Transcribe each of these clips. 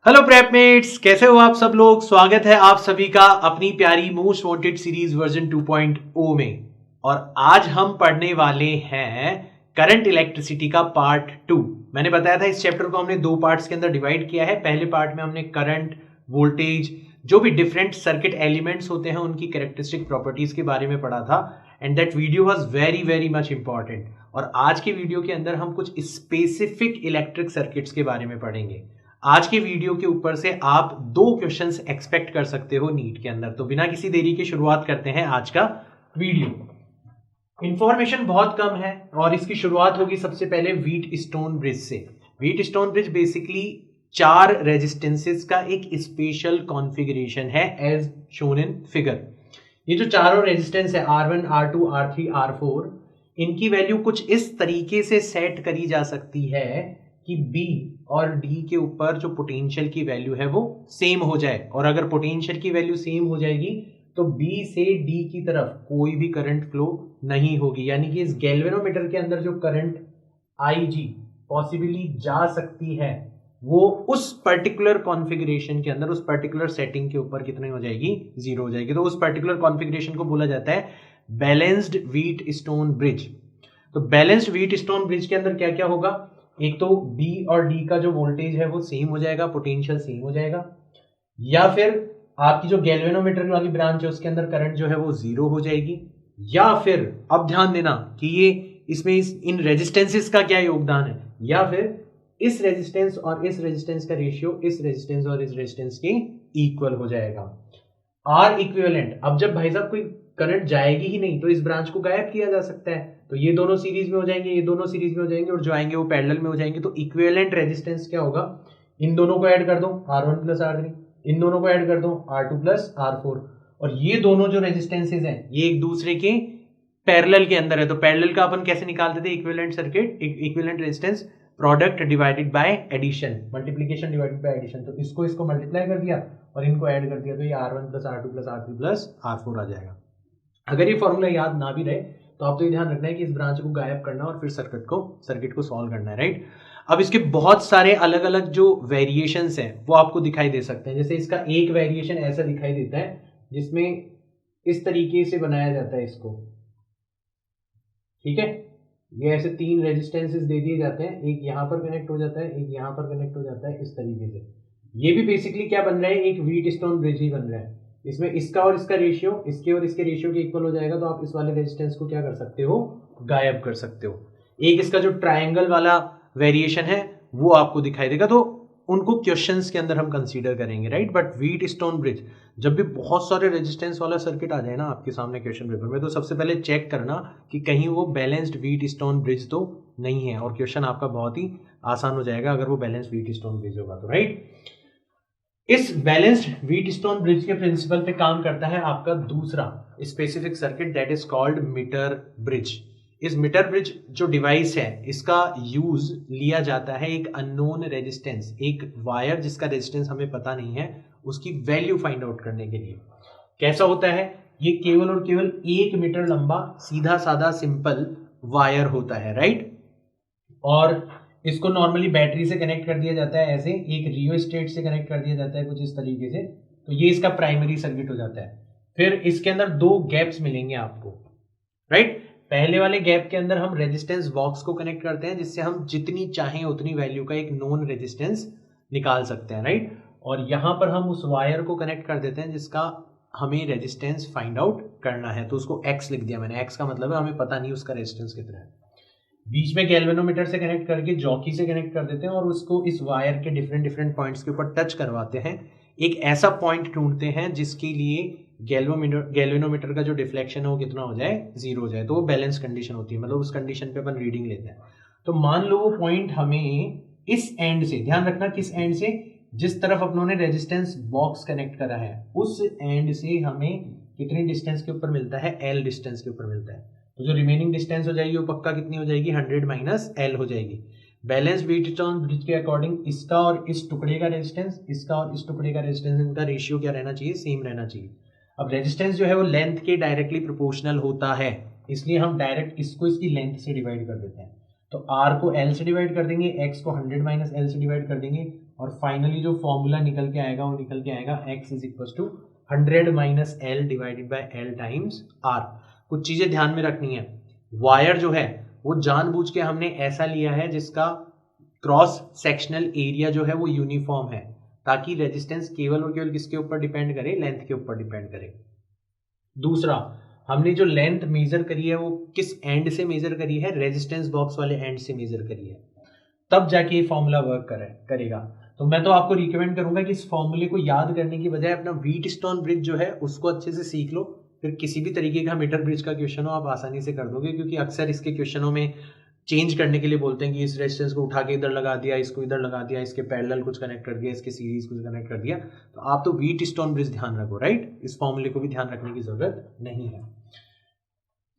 Hello प्रेपमेट्स, कैसे हो आप सब लोग। स्वागत है आप सभी का अपनी प्यारी मोस्ट वांटेड सीरीज वर्जन 2.0 में। और आज हम पढ़ने वाले हैं करंट इलेक्ट्रिसिटी का पार्ट 2। मैंने बताया था इस चैप्टर को हमने दो पार्ट्स के अंदर डिवाइड किया है। पहले पार्ट में हमने करंट, वोल्टेज, जो भी डिफरेंट सर्किट एलिमेंट्स होते हैं उनकी कैरेक्टरिस्टिक प्रॉपर्टीज के बारे में पढ़ा था and that video was very very much important. और आज के वीडियो के अंदर हम कुछ स्पेसिफिक इलेक्ट्रिक सर्किट्स के बारे में पढ़ेंगे। आज के वीडियो के ऊपर से आप दो क्वेश्चंस एक्सपेक्ट कर सकते हो नीट के अंदर। तो बिना किसी देरी के शुरुआत करते हैं आज का वीडियो। इंफॉर्मेशन बहुत कम है और इसकी शुरुआत होगी सबसे पहले व्हीट स्टोन ब्रिज से। Wheat stone bridge basically 4 resistances का एक स्पेशल कॉन्फ़िगरेशन है एज शोन इन फिगर। ये जो चारों रेजिस्टेंस है R1, R2, R3, R4, इनकी वैल्यू कुछ इस तरीके से सेट करी जा सकती है कि B और D के ऊपर जो पोटेंशियल की वैल्यू है वो सेम हो जाए। और अगर पोटेंशियल की वैल्यू सेम हो जाएगी तो B से D की तरफ कोई भी करंट फ्लो नहीं होगी। यानी कि इस गैल्वेनोमीटर के अंदर जो करंट IG पॉसिबली जा सकती है वो उस पर्टिकुलर कॉन्फ़िगरेशन के अंदर, उस पर्टिकुलर सेटिंग के ऊपर कितनी हो जाएगी, 0 हो जाएगी। तो उस पर्टिकुलर कॉन्फ़िगरेशन को बोला जाता है बैलेंस्ड व्हीट स्टोन ब्रिज। तो बैलेंस्ड व्हीट स्टोन ब्रिज के अंदर क्या क्या होगा, एक तो B और D का जो वोल्टेज है वो सेम हो जाएगा, पोटेंशियल सेम हो जाएगा, या फिर आपकी जो गैल्वेनोमीटर वाली ब्रांच है उसके अंदर करंट जो है वो 0 हो जाएगी, या फिर अब ध्यान देना कि ये इसमें इन रेजिस्टेंसेस का क्या योगदान है, या फिर इस रेजिस्टेंस और इस रेजिस्टेंस का रेशियो इस रेजिस्टेंस और इस रेजिस्टेंस के इक्वल हो जाएगा। आर इक्विवेलेंट, अब जब भाई साहब कोई करंट जाएगी ही नहीं तो इस ब्रांच को गायब किया जा सकता है। तो ये दोनों सीरीज में हो जाएंगे, ये दोनों सीरीज में हो जाएंगे और जो आएंगे वो पैरेलल में हो जाएंगे। तो इक्विवेलेंट रेजिस्टेंस क्या होगा, इन दोनों को ऐड कर दो R1 प्लस R3, इन दोनों को ऐड कर दो R2 प्लस R4, और ये दोनों जो रेजिस्टेंसेज हैं ये एक दूसरे के पैरेलल के अंदर है। तो पैरेलल का अपन कैसे निकालते थे, equivalent circuit, equivalent resistance product divided by addition, multiplication divided by addition. तो इसको मल्टीप्लाई कर दिया और इनको ऐड कर दिया तो ये R1 plus R2 plus R3 plus R4 आ जाएगा। अगर ये फॉर्मूला याद ना भी रहे तो आपको ये ध्यान रखना है कि इस ब्रांच को गायब करना और फिर सर्किट को सॉल्व करना है, राइट। अब इसके बहुत सारे अलग अलग जो वेरिएशंस हैं वो आपको दिखाई दे सकते हैं। जैसे इसका एक वेरिएशन ऐसा दिखाई देता है जिसमें इस तरीके से बनाया जाता है इसको, ठीक है। ये ऐसे 3 रेजिस्टेंसेस दे दिए जाते हैं, एक यहां पर कनेक्ट हो जाता है, एक यहां पर कनेक्ट हो जाता है, इस तरीके से। ये भी बेसिकली क्या बन रहा है, एक व्हीट स्टोन ब्रिज ही बन रहा है। इसमें इसका और इसका रेशियो इसके और इसके रेशियो के इक्वल हो जाएगा तो आप इस वाले रेजिस्टेंस को क्या कर सकते हो, गायब कर सकते हो। एक इसका जो ट्रायंगल वाला वेरिएशन है वो आपको दिखाई देगा, तो उनको क्वेश्चंस के अंदर हम कंसीडर करेंगे, right. But wheat stone bridge, जब भी बहुत सारे रेजिस्टेंस वाला सर्किट आ जाए ना आपके सामने क्वेश्चन पेपर में, तो सबसे पहले चेक करना कि कहीं वो बैलेंस्ड व्हीट स्टोन ब्रिज तो नहीं है, और क्वेश्चन आपका बहुत ही आसान हो जाएगा अगर वो बैलेंस्ड व्हीट स्टोन ब्रिज होगा तो, राइट। इस बैलेंस्ड व्हीट स्टोन ब्रिज के प्रिंसिपल पे काम करता है आपका दूसरा specific circuit, that is called metre bridge. इस मीटर ब्रिज जो डिवाइस है इसका यूज लिया जाता है एक अननोन रेजिस्टेंस, एक वायर जिसका रेजिस्टेंस हमें पता नहीं है, उसकी वैल्यू फाइंड आउट करने के लिए। कैसा होता है, ये केवल और केवल 1 मीटर लंबा सीधा साधा सिंपल वायर होता है, राइट। और इसको नॉर्मली बैटरी से कनेक्ट कर दिया जाता है, ऐसे एक रियोस्टेट से कनेक्ट कर दिया जाता है कुछ इस तरीके से। तो ये इसका प्राइमरी सर्किट हो जाता है। फिर इसके अंदर 2 गैप्स मिलेंगे आपको, राइट। पहले वाले गैप के अंदर हम रेजिस्टेंस बॉक्स को कनेक्ट करते हैं जिससे हम जितनी चाहें उतनी वैल्यू का एक नोन रेजिस्टेंस निकाल सकते हैं, राइट। और यहां पर हम उस वायर को कनेक्ट कर देते हैं जिसका हमें रेजिस्टेंस फाइंड आउट करना है। तो उसको एक्स लिख दिया मैंने, एक्स का मतलब है हमें पता नहीं उसका रेजिस्टेंस कितना है। बीच में गैल्वेनोमीटर से कनेक्ट करके जॉकी से कनेक्ट कर देते हैं और उसको इस वायर के डिफरेंट पॉइंट्स के ऊपर टच करवाते हैं। एक ऐसा पॉइंट ढूंढते हैं जिसके लिए गैल्वेनोमीटर का जो डिफ्लेक्शन है वो कितना हो जाए, 0 हो जाए, तो वो बैलेंस कंडीशन होती है, मतलब उस कंडीशन पे अपन रीडिंग लेते हैं। तो मान लो वो पॉइंट हमें इस एंड से, ध्यान रखना किस एंड से, जिस तरफ अपनों ने रेजिस्टेंस बॉक्स कनेक्ट करा है उस एंड से हमें कितनी डिस्टेंस के ऊपर मिलता है, L डिस्टेंस के ऊपर मिलता है। तो जो रिमेनिंग डिस्टेंस हो जाएगी वो पक्का कितनी हो जाएगी, 100 माइनस L हो जाएगी। बैलेंस व्हीट स्टोन ब्रिज के अकॉर्डिंग इसका और इस टुकड़े का रेजिस्टेंस, इसका और इस टुकड़े का रेजिस्टेंस, इनका रेशियो क्या रहना चाहिए, सेम रहना चाहिए। अब रेजिस्टेंस जो है वो लेंथ के डायरेक्टली प्रोपोर्शनल होता है, इसलिए हम डायरेक्ट इसको इसकी लेंथ से डिवाइड कर देते हैं। तो r को l से डिवाइड कर देंगे, x को 100 माइनस l से डिवाइड कर देंगे, और फाइनली जो फॉर्मूला निकल के आएगा वो निकल के आएगा x is equal to 100 minus l divided by l times r। कुछ चीजें ध्यान में रखनी है, वायर जो है वो जानबूझ के हमने ऐसा लिया है जिसका क्रॉस सेक्शनल एरिया जो है वो यूनिफॉर्म है, ताकि रेजिस्टेंस केवल और केवल किसके ऊपर डिपेंड करे, लेंथ के ऊपर डिपेंड करे। दूसरा, हमने जो लेंथ मेजर करी है वो किस एंड से मेजर करी है, रेजिस्टेंस बॉक्स वाले एंड से मेजर करी है, तब जाके ये फॉर्मूला वर्क करेगा। तो मैं तो आपको रिकमेंड करूंगा कि इस फॉर्मूले को याद करने की बजाय अपना व्हीटस्टोन ब्रिज जो है उसको अच्छे से सीख लो, फिर किसी भी तरीके का मीटर ब्रिज का क्वेश्चन हो आप आसानी से कर दोगे, क्योंकि अक्सर इसके क्वेश्चनों में चेंज करने के लिए बोलते हैं कि इस रेजिस्टेंस को उठा के इधर लगा दिया, इसको इधर लगा दिया, इसके पैरेलल कुछ कनेक्ट कर दिया, इसके सीरीज कुछ कनेक्ट कर दिया। तो आप तो व्हीटस्टोन ब्रिज ध्यान रखो, राइट, इस फॉर्मूले को भी ध्यान रखने की जरूरत नहीं है।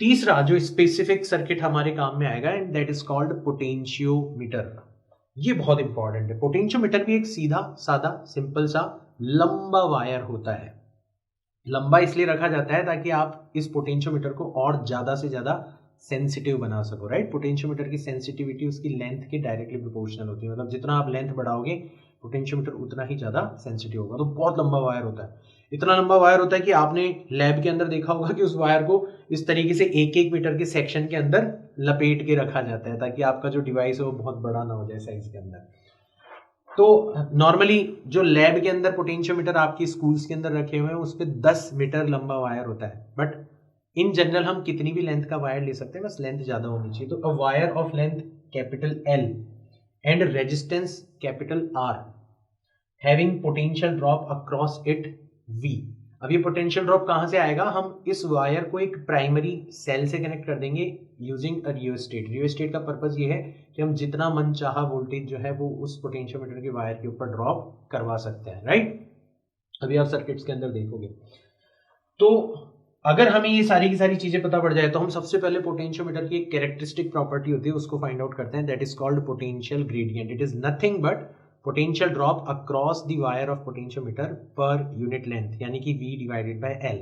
तीसरा जो स्पेसिफिक सर्किट हमारे काम में आएगा and that is called potentiometer. ये बहुत इंपॉर्टेंट है। पोटेंशियोमीटर भी एक सीधा सादा सिंपल सा लंबा वायर होता है। लंबा इसलिए रखा जाता है ताकि आप इस पोटेंशियोमीटर को और ज्यादा से ज्यादा सेंसिटिव बना सको, राइट। पोटेंशियोमीटर की सेंसिटिविटी उसकी लेंथ के डायरेक्टली प्रोपोर्शनल होती है, मतलब जितना आप लेंथ बढ़ाओगे पोटेंशियोमीटर उतना ही ज्यादा सेंसिटिव होगा। तो बहुत लंबा वायर होता है, इतना लंबा वायर होता है कि आपने लैब के अंदर देखा होगा कि उस वायर को इस तरीके से एक एक मीटर के सेक्शन के अंदर लपेट के रखा जाता है ताकि आपका जो डिवाइस है वो बहुत बड़ा ना हो जाए साइज के अंदर। तो नॉर्मली जो लैब के अंदर पोटेंशियोमीटर आपकी स्कूल्स के अंदर रखे हुए हैं उस पर 10 मीटर लंबा वायर होता है, बट इन जनरल हम कितनी भी लेंथ का वायर ले सकते हैं, बस लेंथ ज्यादा होनी चाहिए। तो अ wire of length capital L and resistance capital R having potential drop across it V। अब ये पोटेंशियल ड्रॉप कहां से आएगा, हम इस वायर को एक प्राइमरी सेल से कनेक्ट कर देंगे यूजिंग अ रियोस्टेट। रियोस्टेट का पर्पस ये है कि हम जितना मन चाहा वोल्टेज जो है वो उस पोटेंशियोमीटर के वायर के ऊपर ड्रॉप करवा सकते हैं, राइट। अभी आप सर्किट्स के अंदर देखोगे। तो अगर हमें ये सारी की सारी चीजें पता पड़ जाए तो हम सबसे पहले पोटेंशियोमीटर की एक कैरेक्टरिस्टिक प्रॉपर्टी होती है उसको फाइंड आउट करते हैं, that is called potential gradient. It is nothing but potential drop across the wire of potentiometer per unit length, यानी कि V डिवाइडेड बाय L।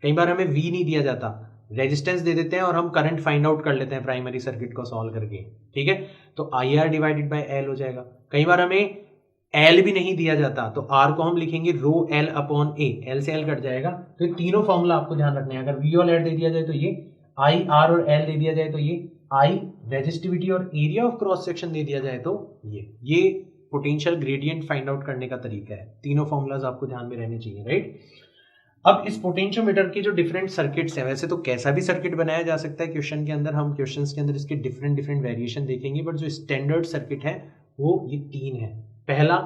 कई बार हमें V नहीं दिया जाता, रेजिस्टेंस दे देते हैं और हम करंट फाइंड आउट कर लेते हैं प्राइमरी सर्किट को सॉल्व करके, ठीक है। तो IR डिवाइडेड बाय L हो जाएगा। कई बार हमें L भी नहीं दिया जाता तो R को हम लिखेंगे रो L अपॉन A, L से L कट जाएगा। तो ये तीनों फॉर्मूला आपको ध्यान रखने हैं। अगर V और L दे दिया जाए तो ये, I R और L दे दिया जाए तो ये, I रेजिस्टिविटी और एरिया ऑफ क्रॉस सेक्शन दे दिया जाए तो ये पोटेंशियल ग्रेडियंट फाइंड आउट करने का तरीका है। तीनों फॉर्मूलाज आपको ध्यान में रहने चाहिए, राइट। अब इस पोटेंशियोमीटर के जो डिफरेंट सर्किट्स हैं, वैसे तो कैसा भी सर्किट बनाया जा सकता है क्वेश्चन के अंदर, हम क्वेश्चंस के अंदर इसके डिफरेंट वेरिएशन देखेंगे, बट जो स्टैंडर्ड सर्किट है वो ये 3 है। पहला,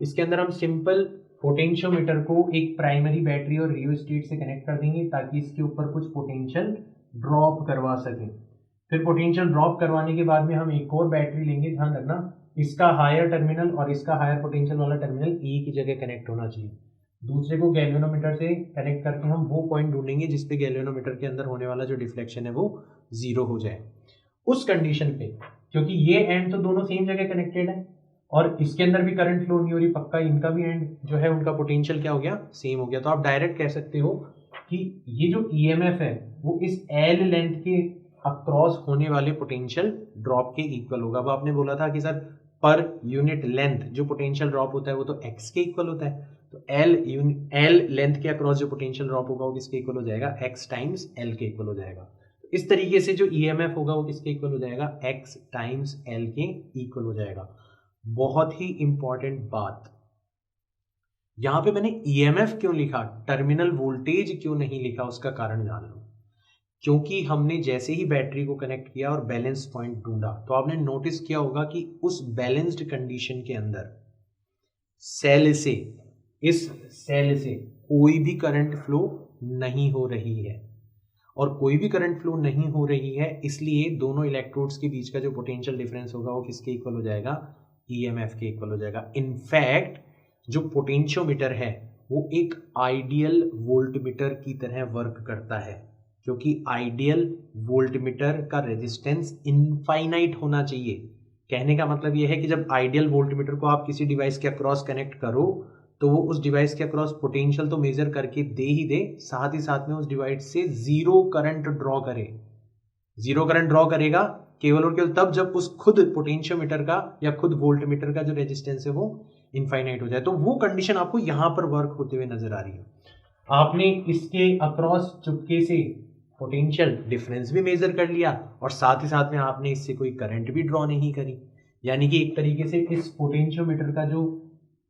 इसके अंदर हम सिंपल पोटेंशियोमीटर को एक प्राइमरी बैटरी और रियोस्टेट से कनेक्ट कर देंगे ताकि इसके ऊपर कुछ पोटेंशियल ड्रॉप करवा सकें। फिर पोटेंशियल ड्रॉप करवाने के बाद में हम एक और बैटरी लेंगे, ध्यान रखना इसका हायर टर्मिनल और इसका हायर पोटेंशियल वाला टर्मिनल E की जगह कनेक्ट होना चाहिए। दूसरे को गैल्वेनोमीटर से कनेक्ट करके हम वो पॉइंट ढूंढेंगे जिसपे गैल्वेनोमीटर के अंदर होने वाला जो डिफ्लेक्शन है वो 0 हो जाए। उस कंडीशन पे, क्योंकि ये एंड तो दोनों सेम जगह कनेक्टेड है और इसके अंदर भी करंट फ्लो नहीं हो रही, पक्का इनका भी एंड जो है उनका पोटेंशियल क्या हो गया, सेम हो गया। तो आप डायरेक्ट कह सकते हो कि ये जो EMF है वो इस L लेंथ के अक्रॉस होने वाले पोटेंशियल ड्रॉप के इक्वल होगा। अब आपने बोला था कि सर पर यूनिट लेंथ जो पोटेंशियल ड्रॉप होता है वो तो x के इक्वल होता है, तो L लेंथ के अक्रॉस जो पोटेंशियल ड्रॉप होगा वो किसके इक्वल हो जाएगा, x टाइम्स L के इक्वल हो जाएगा। तो इस तरीके से जो EMF होगा वो किसके इक्वल हो जाएगा, x टाइम्स L के इक्वल हो जाएगा। बहुत ही इंपॉर्टेंट बात, यहां पे मैंने EMF क्यों लिखा, टर्मिनल वोल्टेज क्यों नहीं लिखा, उसका कारण जान लो। क्योंकि हमने जैसे ही बैटरी को कनेक्ट किया और बैलेंस पॉइंट ढूंढा तो आपने नोटिस किया होगा कि उस बैलेंस्ड कंडीशन के अंदर इस सेल से कोई भी करंट फ्लो नहीं हो रही है, और कोई भी करंट फ्लो नहीं हो रही है इसलिए दोनों इलेक्ट्रोड्स के बीच का जो पोटेंशियल डिफरेंस होगा वो किसके इक्वल हो जाएगा, EMF के इक्वल हो जाएगा। इनफैक्ट जो पोटेंशियोमीटर है वो एक आइडियल वोल्टमीटर की तरह वर्क करता है, क्योंकि आइडियल वोल्टमीटर का रेजिस्टेंस इनफाइनाइट होना चाहिए। कहने का मतलब यह है कि जब आइडियल वोल्टमीटर को आप किसी डिवाइस के अक्रॉस कनेक्ट करो तो वो उस डिवाइस के अक्रॉस पोटेंशियल तो मेजर करके दे ही दे, साथ ही साथ में उस डिवाइस से जीरो करंट ड्रॉ करे। जीरो करंट ड्रॉ करेगा केवल और केवल तब जब उस खुद पोटेंशियोमीटर का या खुद वोल्टमीटर का जो रेजिस्टेंस है वो इनफाइनाइट हो जाए। तो वो कंडीशन आपको यहां पर वर्क होते हुए नजर आ रही है। आपने इसके अक्रॉस चुपके से पोटेंशियल डिफरेंस भी मेजर कर लिया और साथ ही साथ में आपने इससे कोई करंट भी ड्रॉ नहीं करी, यानी कि एक तरीके से इस पोटेंशियोमीटर का जो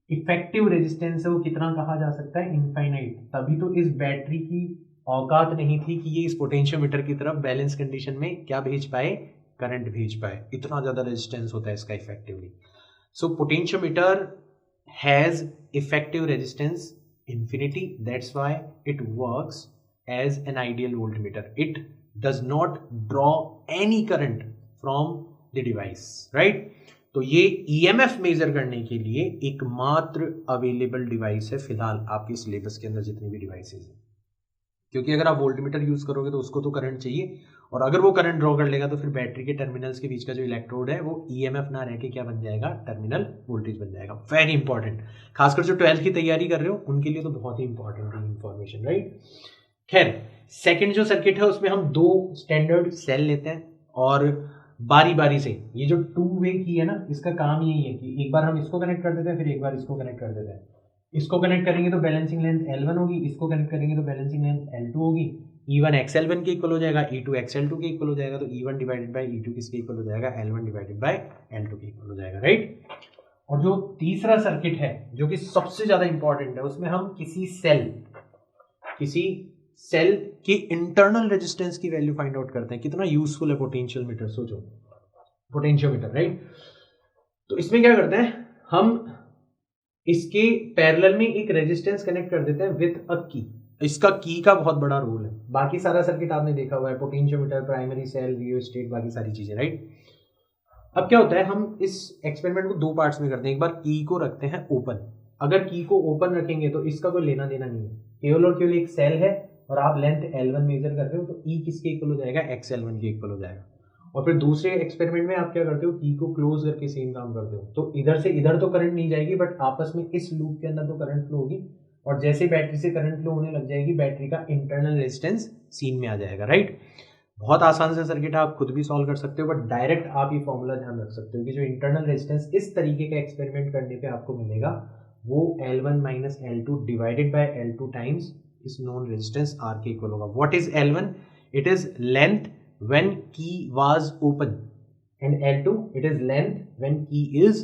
इफेक्टिव रेजिस्टेंस है वो कितना कहा जा सकता है, इनफाइनाइट। तभी तो इस बैटरी की औकात नहीं थी कि ये इस पोटेंशियोमीटर की तरफ बैलेंस कंडीशन में क्या भेज पाए, करंट भेज पाए। इतना ज्यादा रेजिस्टेंस होता है इसका effectively. So potentiometer has effective resistance infinity, that's why it works as an ideal voltmeter. It does not draw any current from the device, right? तो ये EMF मेजर करने के लिए एकमात्र अवेलेबल डिवाइस है फिलहाल आपके सिलेबस के अंदर जितनी भी डिवाइसेस हैं, क्योंकि अगर आप वोल्टमीटर यूज करोगे तो उसको तो करंट चाहिए, और अगर वो करंट ड्रॉ कर लेगा तो फिर बैटरी के टर्मिनल्स के बीच का जो इलेक्ट्रोड है वो EMF ना रह के क्या बन जाएगा, टर्मिनल वोल्टेज बन जाएगा। वेरी इंपॉर्टेंट, खासकर जो 12th की तैयारी कर रहे हो उनके लिए तो बहुत ही इंपॉर्टेंट है इंफॉर्मेशन, राइट। खैर, सेकंड जो सर्किट है उसमें हम 2 स्टैंडर्ड सेल लेते हैं और बारी बारी से, ये जो 2 वे की है ना, इसका काम यही है कि एक बार हम इसको कनेक्ट कर देते हैं, फिर एक बार इसको कनेक्ट कर देते हैं। इसको कनेक्ट करेंगे तो बैलेंसिंग लेंथ L1 होगी, इसको कनेक्ट करेंगे तो बैलेंसिंग लेंथ L2 होगी। E1 XL1 के इक्वल हो जाएगा, E2 XL2 के इक्वल हो जाएगा, तो E1 डिवाइडेड बाय E2 किसके इक्वल हो जाएगा, L1 डिवाइडेड बाय L2 के इक्वल हो जाएगा, राइट। और जो तीसरा सर्किट है जो कि सबसे ज्यादा इंपॉर्टेंट है, उसमें हम किसी सेल की इंटरनल रेजिस्टेंस की वैल्यू फाइंड आउट करते हैं। कितना यूजफुल है पोटेंशियल मीटर, सोचो, पोटेंशियोमीटर, राइट। तो इसमें क्या करते हैं, हम इसके पैरेलल में एक रेजिस्टेंस कनेक्ट कर देते हैं विथ अ की। इसका की का बहुत बड़ा रोल है। बाकी सारा सर्किट आपने देखा हुआ है, पोटेंशियोमीटर, प्राइमरी सेल, रियोस्टेट, बाकी सारी चीजें, राइट। अब क्या होता है, हम इस एक्सपेरिमेंट को 2 पार्ट्स में करते हैं। एक बार की को रखते हैं ओपन। अगर की को ओपन रखेंगे तो इसका कोई लेना देना नहीं है, केवल और केवल एक सेल है और आप लेंथ L1 मेजर कर रहे हो, तो E किसके इक्वल हो जाएगा, XL1 के इक्वल हो जाएगा। और फिर दूसरे एक्सपेरिमेंट में आप क्या करते हो, की को क्लोज करके सेम काम करते हो, तो इधर से इधर तो करंट नहीं जाएगी, बट आपस में इस लूप के अंदर तो करंट फ्लो होगी, और जैसे बैटरी से करंट फ्लो होने लग जाएगी, बैटरी का इंटरनल रेजिस्टेंस सीन में आ जाएगा, राइट। बहुत आसान से सर्किट आप खुद भी सॉल्व कर सकते हो, बट डायरेक्ट आप ये फॉर्मूला ध्यान रख सकते हो कि जो इंटरनल रेजिस्टेंस इस तरीके का एक्सपेरिमेंट करने पे आपको मिलेगा वो L1 minus L2 divided by L2 times इस नोन रेजिस्टेंस R के इक्वल होगा। What is L1? It is length when key was open and L2 it is length when key is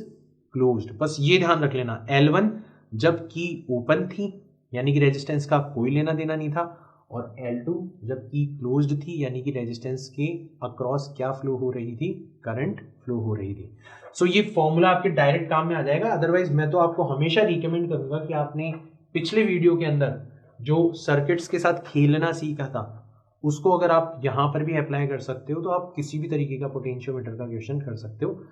closed। बस ये ध्यान रख लेना, L1 जब की ओपन थी यानी कि रेजिस्टेंस का कोई लेना देना नहीं था, और L2 जब की क्लोज्ड थी यानी कि रेजिस्टेंस के अक्रॉस क्या फ्लो हो रही थी, करंट फ्लो हो रही थी। सो ये फॉर्मूला आपके डायरेक्ट काम में आ जाएगा। अदरवाइज मैं तो आपको हमेशा रिकमेंड करूंगा कि आपने पिछले वीडियो के अंदर जो सर्किट्स के साथ खेलना सीखा था उसको अगर आप यहाँ पर भी अप्लाई कर सकते हो, तो आप किसी भी तरीके का पोटेंशियोमीटर का क्वेश्चन कर सकते हो।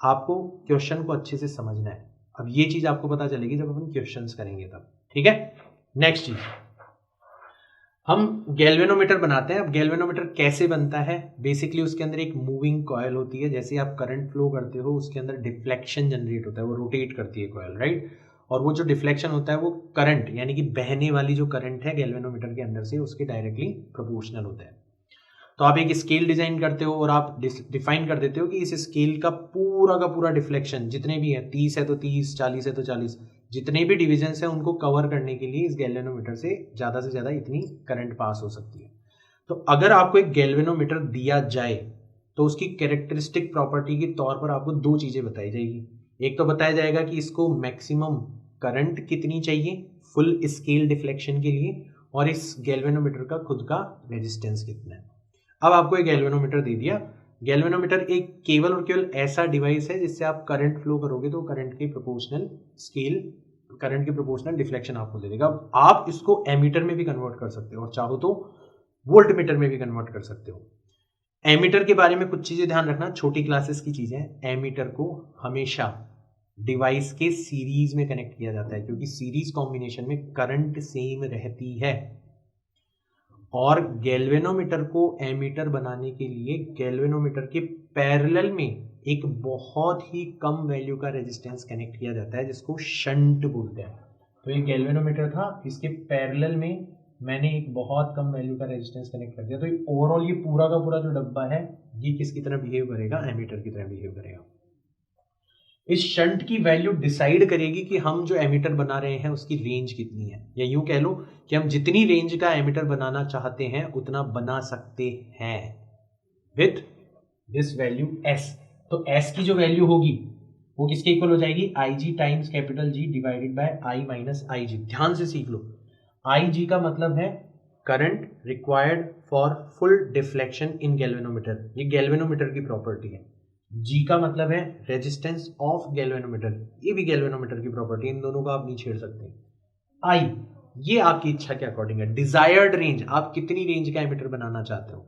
आपको क्वेश्चन को अच्छे से समझना है। अब ये चीज आपको पता चलेगी जब अपन क्वेश्चंस करेंगे तब, ठीक है। नेक्स्ट चीज, हम गैल्वेनोमीटर बनाते हैं। अब गैल्वेनोमीटर कैसे बनता है, बेसिकली उसके अंदर एक मूविंग कॉइल होती है। जैसे आप करंट फ्लो करते हो उसके अंदर डिफ्लेक्शन जनरेट होता है, वो रोटेट करती है कॉइल, राइट। और वो जो डिफ्लेक्शन होता है वो करंट यानी कि बहने वाली जो करंट है गैल्वेनोमीटर के अंदर से उसके डायरेक्टली प्रोपोर्शनल होता है। तो आप एक स्केल डिजाइन करते हो और आप डिफाइन कर देते हो कि इस स्केल का पूरा डिफ्लेक्शन जितने भी है, 30 है तो 30, 40 है तो 40, जितने भी डिविजन्स हैं उनको कवर करने के लिए इस गैल्वेनोमीटर से ज्यादा इतनी करंट पास हो सकती है। तो अगर आपको एक गैल्वेनोमीटर दिया जाए तो उसकी कैरेक्टरिस्टिक प्रॉपर्टी के तौर पर आपको 2 चीजें बताई जाएगी। एक तो बताया जाएगा कि इसको मैक्सिमम करंट कितनी चाहिए फुल स्केल डिफ्लेक्शन के लिए, और इस गैल्वेनोमीटर का खुद का रेजिस्टेंस कितना है। अब आपको एक गैल्वेनोमीटर दे दिया। गैल्वेनोमीटर एक केवल और केवल ऐसा डिवाइस है जिससे आप करंट फ्लो करोगे तो करंट के प्रोपोर्शनल स्केल, करंट के प्रोपोर्शनल डिफ्लेक्शन आपको दे देगा। अब आप इसको एमीटर में भी कन्वर्ट कर सकते हो और चाहो तो वोल्टमीटर में भी कन्वर्ट कर सकते हो। एमीटर के बारे में कुछ चीजें ध्यान रखना, छोटी क्लासेस की चीजें। एमीटर को हमेशा डिवाइस के सीरीज में कनेक्ट किया जाता है क्योंकि सीरीज कॉम्बिनेशन में करंट सेम रहती है। और गैल्वेनोमीटर को एमीटर बनाने के लिए गैल्वेनोमीटर के पैरेलल में एक बहुत ही कम वैल्यू का रेजिस्टेंस कनेक्ट किया जाता है जिसको शंट बोलते हैं। तो ये गैल्वेनोमीटर था, इसके पैरेलल में मैंने एक बहुत कम वैल्यू का रेजिस्टेंस कनेक्ट कर दिया, तो ओवरऑल ये पूरा का पूरा जो डब्बा है ये किसकी तरह बिहेव करेगा, एमीटर की तरह बिहेव करेगा। इस शंट की वैल्यू डिसाइड करेगी कि हम जो एमीटर बना रहे हैं उसकी रेंज कितनी है, या यूं कह लो कि हम जितनी रेंज का एमीटर बनाना चाहते हैं उतना बना सकते हैं विथ दिस वैल्यू S। तो S की जो वैल्यू होगी वो किसके इक्वल हो जाएगी, IG times capital G divided by I minus IG। ध्यान से सीख लो, IG का मतलब है current required for full deflection in galvanometer, ये गैल्वेनोमीटर की प्रॉपर्टी है। G का मतलब है रेजिस्टेंस ऑफ गैल्वेनोमीटर, ये भी गैल्वेनोमीटर की प्रॉपर्टी है, इन दोनों का आप नहीं छेड़ सकते। I ये आपकी इच्छा के अकॉर्डिंग है, डिजायर्ड रेंज, आप कितनी रेंज का एमीटर बनाना चाहते हो।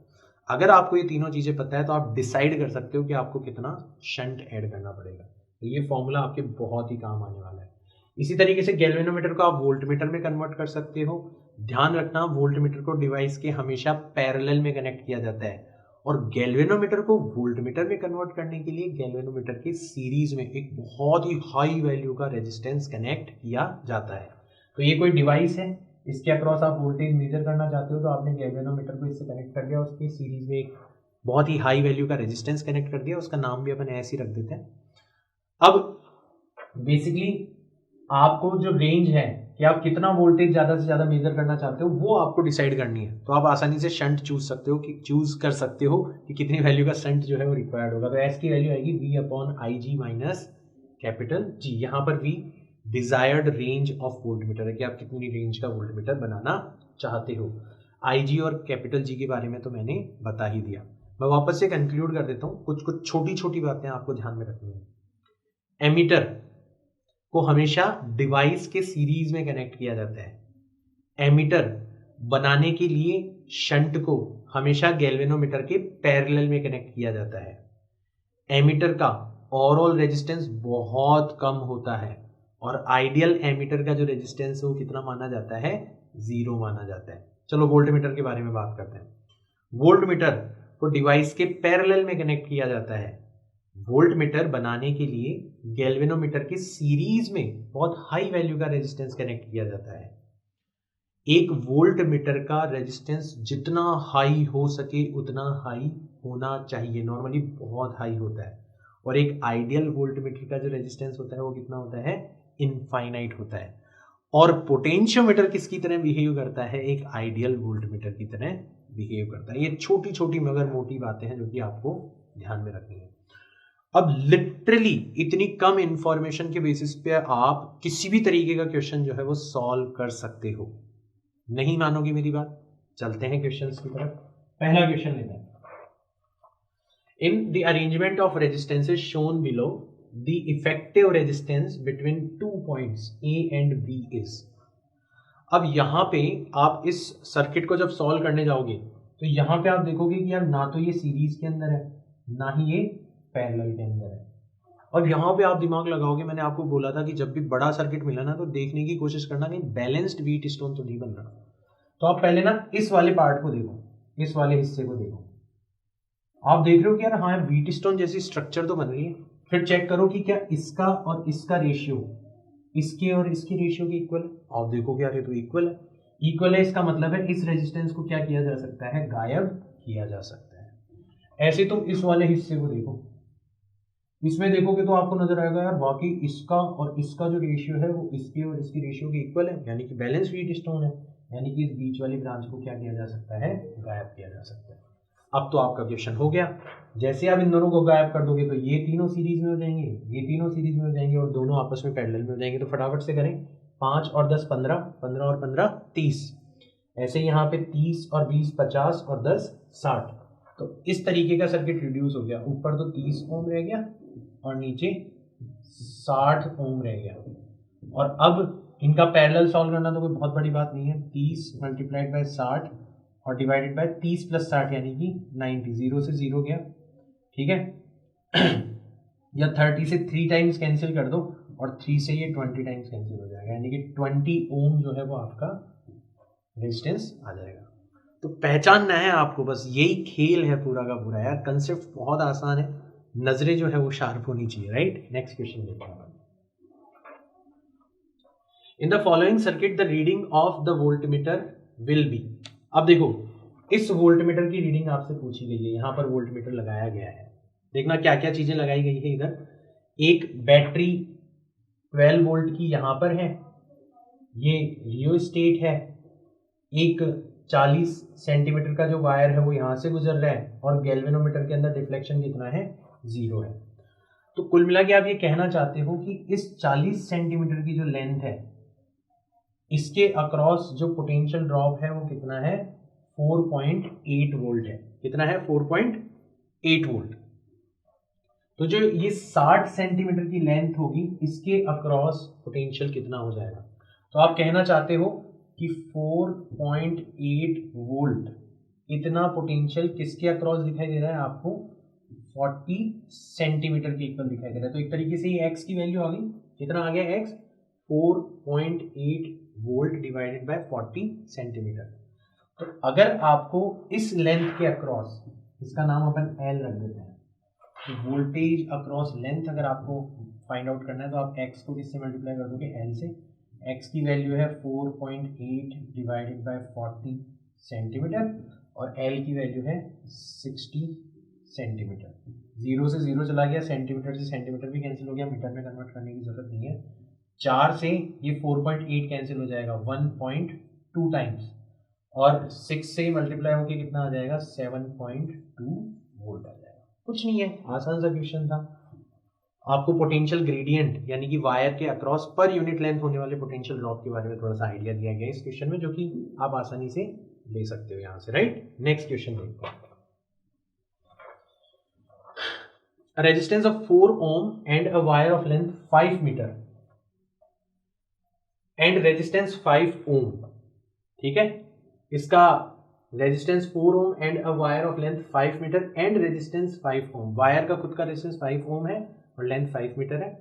अगर आपको ये तीनों चीजें पता है तो आप डिसाइड कर सकते हो कि आपको कितना शंट ऐड करना पड़ेगा। तो ये फॉर्मूला आपके बहुत ही काम आने वाला है। इसी तरीके से गैल्वेनोमीटर को आप वोल्टमीटर में कन्वर्ट कर सकते हो। ध्यान रखना, वोल्टमीटर को डिवाइस के हमेशा पैरेलल में कनेक्ट किया जाता है, और गैल्वेनोमीटर को वोल्टमीटर में कन्वर्ट करने के लिए गैल्वेनोमीटर के सीरीज में एक बहुत ही हाई वैल्यू का रेजिस्टेंस कनेक्ट किया जाता है। तो ये कोई डिवाइस है, इसके अक्रॉस आप वोल्टेज मेजर करना चाहते हो तो आपने गैल्वेनोमीटर को इससे कनेक्ट कर दिया, उसके सीरीज में एक बहुत ही हाई वैल्यू का रेजिस्टेंस कनेक्ट कर दिया, उसका नाम भी अपन ऐसे ही रख देते हैं। अब बेसिकली आपको जो रेंज है कि आप कितना वोल्टेज ज्यादा से ज्यादा मेजर करना चाहते हो वो आपको डिसाइड करनी है। तो आप आसानी से शंट चूज कर सकते हो कि कितनी वैल्यू का शंट जो है वो रिक्वायर्ड होगा। तो एस की वैल्यू आएगी V/IG माइनस कैपिटल G। यहाँ पर V desired range of voltmeter है कि आप कितनी रेंज का वोल्टमीटर बनाना चाहते हो। IG और कैपिटल G के बारे में तो मैंने बता ही दिया। मैं वापस से कंक्लूड कर देता हूँ, कुछ छोटी छोटी बातें आपको ध्यान में रखनी है। एमीटर को हमेशा डिवाइस के सीरीज में कनेक्ट किया जाता है। एमीटर बनाने के लिए शंट को हमेशा गैल्वेनोमीटर के पैरेलल में कनेक्ट किया जाता है। एमीटर का ओवरऑल रेजिस्टेंस बहुत कम होता है, और आइडियल एमीटर का जो रेजिस्टेंस है वो कितना माना जाता है, 0 माना जाता है। चलो वोल्टमीटर के बारे में बात करते हैं। वोल्टमीटर को डिवाइस के पैरेलल में कनेक्ट किया जाता है। वोल्टमीटर बनाने के लिए गैल्वेनोमीटर के सीरीज में बहुत हाई वैल्यू का रेजिस्टेंस कनेक्ट किया जाता है। एक वोल्टमीटर का रेजिस्टेंस जितना हाई हो सके उतना हाई होना चाहिए, नॉर्मली बहुत हाई होता है। और एक आइडियल वोल्टमीटर का जो रेजिस्टेंस होता है वो कितना होता है, इनफाइनाइट होता है। और पोटेंशियोमीटर किसकी तरह बिहेव करता है, एक आइडियल वोल्टमीटर की तरह बिहेव करता है। ये छोटी छोटी मगर मोटी बातें हैं जो कि आपको ध्यान में रखनी है। अब लिटरली इतनी कम इंफॉर्मेशन के बेसिस पे आप किसी भी तरीके का क्वेश्चन जो है वो सॉल्व कर सकते हो। नहीं मानोगे मेरी बात, चलते हैं क्वेश्चंस की तरफ। पहला क्वेश्चन लेते हैं। In the arrangement of resistances shown below the effective resistance between 2 points A and B is. अब यहां पे आप इस सर्किट को जब सॉल्व करने जाओगे तो यहां पे आप देखोगे कि यार ना तो ये सीरीज के अंदर है ना ही ये पैरेलल के अंदर है। और यहाँ पे आप दिमाग लगाओगे, मैंने आपको बोला था कि जब भी बड़ा सर्किट मिला ना तो देखने की कोशिश करना कहीं बैलेंस्ड व्हीट स्टोन तो नहीं बन रहा। तो आप पहले ना इस वाले पार्ट को देखो, इस वाले हिस्से को देखो, आप देख रहे हो कि यार हाँ व्हीट स्टोन जैसी स्ट्रक्चर तो बन रही है। फिर चेक करो कि क्या इसका और इसका रेशियो इसके और इसके रेशियो के इक्वल है। आप देखो कि यार ये तो इक्वल है। इक्वल है इसका मतलब है इस रेजिस्टेंस को क्या किया जा सकता है, गायब किया जा सकता है। ऐसे तुम इस वाले हिस्से को देखो, इसमें देखोगे तो आपको नजर आएगा यार वाकई इसका और इसका जो रेशियो है वो इसके और इसकी रेशियो के इक्वल है, यानी कि बैलेंस व्हीट स्टोन है। यानी कि इस बीच वाली ब्रांच को क्या किया जा सकता है, गायब किया जा सकता है। अब तो आपका क्वेश्चन हो गया। जैसे आप इन दोनों को गायब कर दोगे तो ये तीनों सीरीज में हो जाएंगे, ये तीनों सीरीज में हो जाएंगे और दोनों आपस में पैरेलल में हो जाएंगे। तो फटाफट से करें, 5 और 10 15, 15 और 15 30। ऐसे यहाँ पे 30 और 20 50 और 10 60। तो इस तरीके का सर्किट रिड्यूस हो गया। ऊपर तो 30 ओम रह गया और नीचे 60 ओम रह गया। और अब इनका पैरेलल सॉल्व करना तो कोई बहुत बड़ी बात नहीं है। 30 मल्टीप्लाइड बाय 60 और डिवाइडेड बाय 30 प्लस 60 यानी कि 90। 0 से 0 गया, ठीक है। या 30 से 3 टाइम्स कैंसिल कर दो और 3 से ये 20 टाइम्स कैंसिल हो जाएगा, यानी कि 20 ओम जो है वो आपका रेजिस्टेंस आ जाएगा। तो पहचानना है आपको, बस यही खेल है पूरा का पूरा यार। कंसेप्ट बहुत आसान है, नजरें जो है वो शार्प होनी चाहिए, राइट। नेक्स्ट क्वेश्चन देखते हैं। In the following circuit the reading of the voltmeter will be. अब देखो इस वोल्टमीटर की रीडिंग आपसे पूछी गई है, यहाँ पर वोल्टमीटर लगाया गया है, देखना क्या क्या चीजें लगाई गई है इधर। एक बैटरी 12 वोल्ट की यहाँ पर है, ये रियोस्टेट है, एक 40 सेंटीमीटर का जो वायर है वो यहाँ से गुजर रहा है, और गैल्वेनोमीटर के अंदर डिफ्लेक्शन कितना है, 0 है। तो कुल मिला के आप ये कहना चाहते हो कि इस 40 सेंटीमीटर की जो लेंथ है इसके अक्रॉस जो पोटेंशियल ड्रॉप है वो कितना है, 4.8 वोल्ट है। कितना है, 4.8 वोल्ट। तो जो ये 60 सेंटीमीटर की लेंथ होगी इसके अक्रॉस पोटेंशियल कितना हो जाएगा। तो आप कहना चाहते हो कि 4.8 वोल्ट इतना पोटेंशियल किसके अक्रॉस दिखाई दे रहा है आपको, 40 सेंटीमीटर के इक्वल दिखाई दे रहा है। तो एक तरीके से ये x की वैल्यू आ गई, कितना आ गया x, 4.8 volt divided by 40 centimetre. तो अगर आपको इस लेंथ के अक्रॉस, इसका नाम अपन L रख देते हैं, तो वोल्टेज अक्रॉस लेंथ अगर आपको फाइंड आउट करना है तो आप x को किससे मल्टीप्लाई कर दोगे, L से। x की वैल्यू है 4.8 डिवाइडेड बाय 40 सेंटीमीटर और L की वैल्यू है 60 सेंटीमीटर। 0 से 0 चला गया, सेंटीमीटर से सेंटीमीटर भी कैंसिल हो गया, मीटर में कन्वर्ट करने की जरूरत नहीं है। 4 से ये 4.8 कैंसिल हो जाएगा 1.2 टाइम्स, और 6 से मल्टीप्लाई होके कितना आ जाएगा, 7.2 वोल्ट आ जाएगा। कुछ नहीं है, आसान सा क्वेश्चन था। आपको पोटेंशियल ग्रेडियंट यानी कि वायर के अक्रॉस पर यूनिट लेंथ होने वाले पोटेंशियल ड्रॉप के बारे में थोड़ा सा आइडिया दिया गया इस क्वेश्चन में, जो कि आप आसानी से ले सकते हो यहां से, राइट। नेक्स्ट क्वेश्चन देखते हैं। Resistance of 4 ohm and a wire of length 5 metre and resistance 5 ohm. ठीक है, इसका resistance 4 ohm and a wire of length 5 metre and resistance 5 ohm, wire का खुद का रेजिस्टेंस 5 ओम है और लेंथ 5 मीटर है,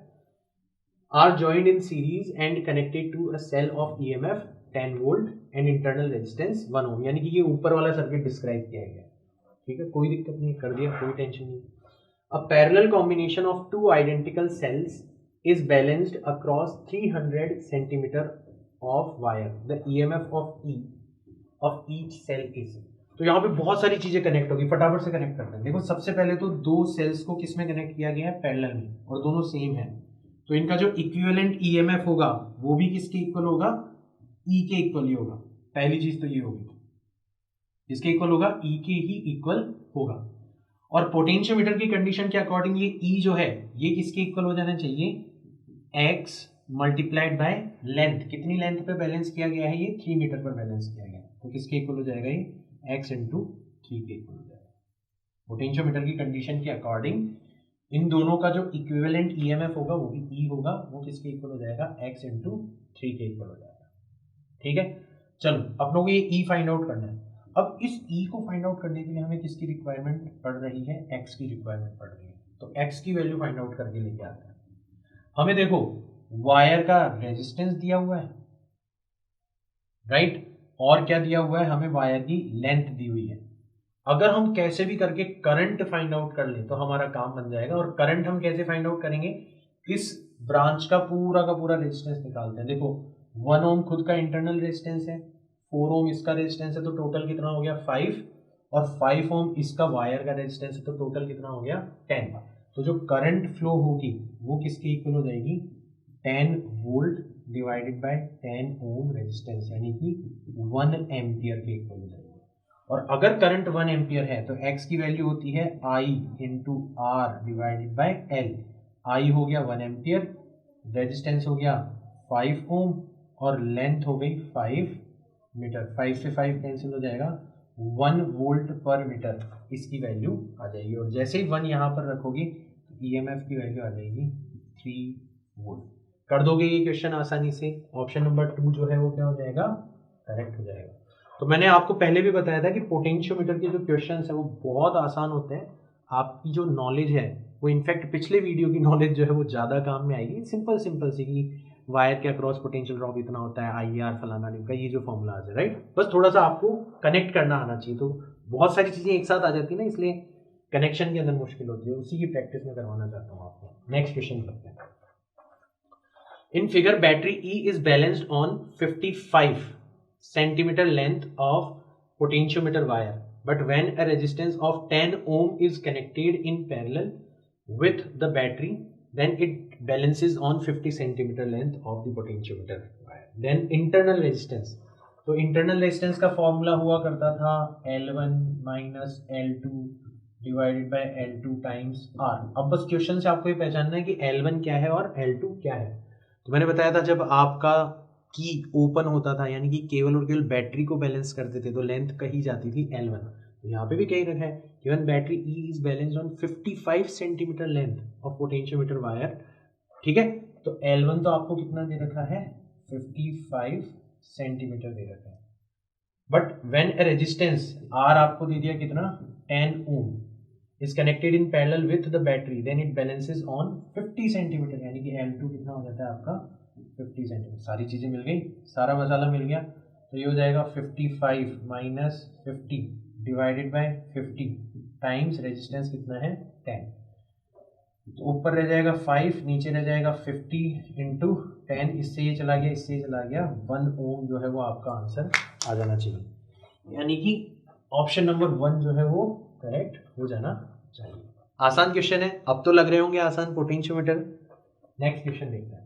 are joined in series and connected to a cell of EMF 10 volt and internal resistance 1 ohm. यानी कि ये ऊपर वाला सर्किट डिस्क्राइब किया गया है। ठीक है, कोई दिक्कत नहीं, कर दिया, कोई टेंशन नहीं। A parallel combination of 2 identical sales is balanced across 300 centimeter of wire. The EMF of each cell is. तो यहाँ पे बहुत सारी चीजें कनेक्ट होगी, फटाफट से कनेक्ट करते हैं। देखो सबसे पहले तो 2 सेल्स को किस में कनेक्ट किया गया है, पैरेलल में, और दोनों सेम है। तो इनका जो इक्विवेलेंट EMF होगा वो भी किसके इक्वल होगा, E के इक्वल ही होगा। पहली चीज तो ये होगी, इसके इक्वल होगा, E के ही इक्वल होगा। और पोटेंशियोमीटर की कंडीशन के अकॉर्डिंग ये E जो है ये किसके इक्वल हो जाना चाहिए, x मल्टीप्लाइड बाय लेंथ। कितनी लेंथ पे बैलेंस किया गया है, ये 3 मीटर पर बैलेंस किया गया, तो किसके इक्वल हो जाएगा, ये x इंटू 3 के इक्वल हो जाएगा। पोटेंशियोमीटर की कंडीशन के अकॉर्डिंग इन दोनों का जो इक्विवेलेंट EMF होगा वो भी E होगा, वो किसके इक्वल हो जाएगा, x इंटू 3 के इक्वल हो जाएगा। ठीक है, चलो अपनों को ये E फाइंड आउट करना है। अब इस E को फाइंड आउट करने के लिए हमें किसकी रिक्वायरमेंट पड़ रही है, x की रिक्वायरमेंट पड़ रही है। तो x की वैल्यू फाइंड आउट करके लेके आते हैं। हमें देखो वायर का रेजिस्टेंस दिया हुआ है, राइट, और क्या दिया हुआ है, हमें वायर की लेंथ दी हुई है। अगर हम कैसे भी करके करंट फाइंड आउट कर ले तो हमारा काम बन जाएगा। और करंट हम कैसे फाइंड आउट करेंगे, इस ब्रांच का पूरा रेजिस्टेंस निकालते हैं। देखो 1 ओम खुद का इंटरनल रेजिस्टेंस है, 4 ओम इसका रेजिस्टेंस है, तो टोटल कितना हो गया 5, और 5 ओम इसका वायर का रेजिस्टेंस है, तो टोटल कितना हो गया 10। तो जो करंट फ्लो होगी वो किसके इक्वल हो जाएगी, 10 volt divided by 10 ohm resistance, यानी कि 1 एम्पियर के इक्वल हो जाएगी। और अगर करंट 1 एम्पियर है तो x की वैल्यू होती है I into R divided by L। I हो गया 1 एम्पियर, रेजिस्टेंस हो गया 5 ओम, और लेंथ हो गई 5 मीटर। 5 से 5 कैंसिल हो जाएगा, 1 वोल्ट पर मीटर इसकी वैल्यू आ जाएगी। और जैसे ही 1 यहाँ पर रखोगे तो EMF की वैल्यू आ जाएगी 3 वोल्ट। कर दोगे ये क्वेश्चन आसानी से। ऑप्शन नंबर 2 जो है वो क्या हो जाएगा, करेक्ट हो जाएगा। तो मैंने आपको पहले भी बताया था कि पोटेंशियोमीटर के जो क्वेश्चंस है वो बहुत आसान होते हैं। आपकी जो नॉलेज है वो इनफैक्ट पिछले वीडियो की नॉलेज जो है वो ज़्यादा काम में आएगी। सिंपल सी कि वायर के अक्रॉस पोटेंशियल ड्रॉप इतना होता है, IR फलाना का, ये जो फॉर्मूला है, राइट। बस थोड़ा सा आपको कनेक्ट करना आना चाहिए। तो बहुत सारी चीज़ें एक साथ आ जाती है ना, इसलिए कनेक्शन के अंदर मुश्किल होती है। उसी की प्रैक्टिस में करवाना चाहता हूँ आपको। नेक्स्ट क्वेश्चन करते हैं। In figure battery E is balanced on 55 centimeter length of potentiometer wire, but when a resistance of 10 ohm is connected in parallel with the battery, then it balances on 50 centimeter length of the potentiometer wire. Then internal resistance, तो internal resistance का formula हुआ करता था L1 minus L2 divided by L2 times R. अब बस question से आपको ये पहचानना है कि L1 क्या है और L2 क्या है. तो मैंने बताया था जब आपका की ओपन होता था यानी कि केवल और केवल बैटरी को बैलेंस करते थे तो लेंथ कही जाती थी L1. तो यहाँ पे भी कही रखा है given battery E is balanced on 55 centimetre length of potentiometer wire. ठीक है, तो L1 तो आपको कितना दे रखा है 55 सेंटीमीटर दे रखा है. But when A resistance R आपको दे दिया कितना 10 ओम is connected in parallel with the battery, then it balances on 50 centimetre, यानी कि L2 कितना हो जाता है आपका 50 सेंटीमीटर. सारी चीजें मिल गई, सारा मसाला मिल गया. तो ये हो जाएगा 55 minus 50 divided by 50 times resistance कितना है 10. तो ऊपर रह जाएगा 5, नीचे रह जाएगा 50 इंटू 10. इससे ये चला गया, इससे ये चला गया. 1 ओम जो है वो आपका आंसर आ जाना चाहिए. यानी कि ऑप्शन नंबर 1 जो है वो करेक्ट हो जाना चाहिए. आसान क्वेश्चन है, अब तो लग रहे होंगे आसान पोटेंशियोमीटर. नेक्स्ट क्वेश्चन देखते हैं.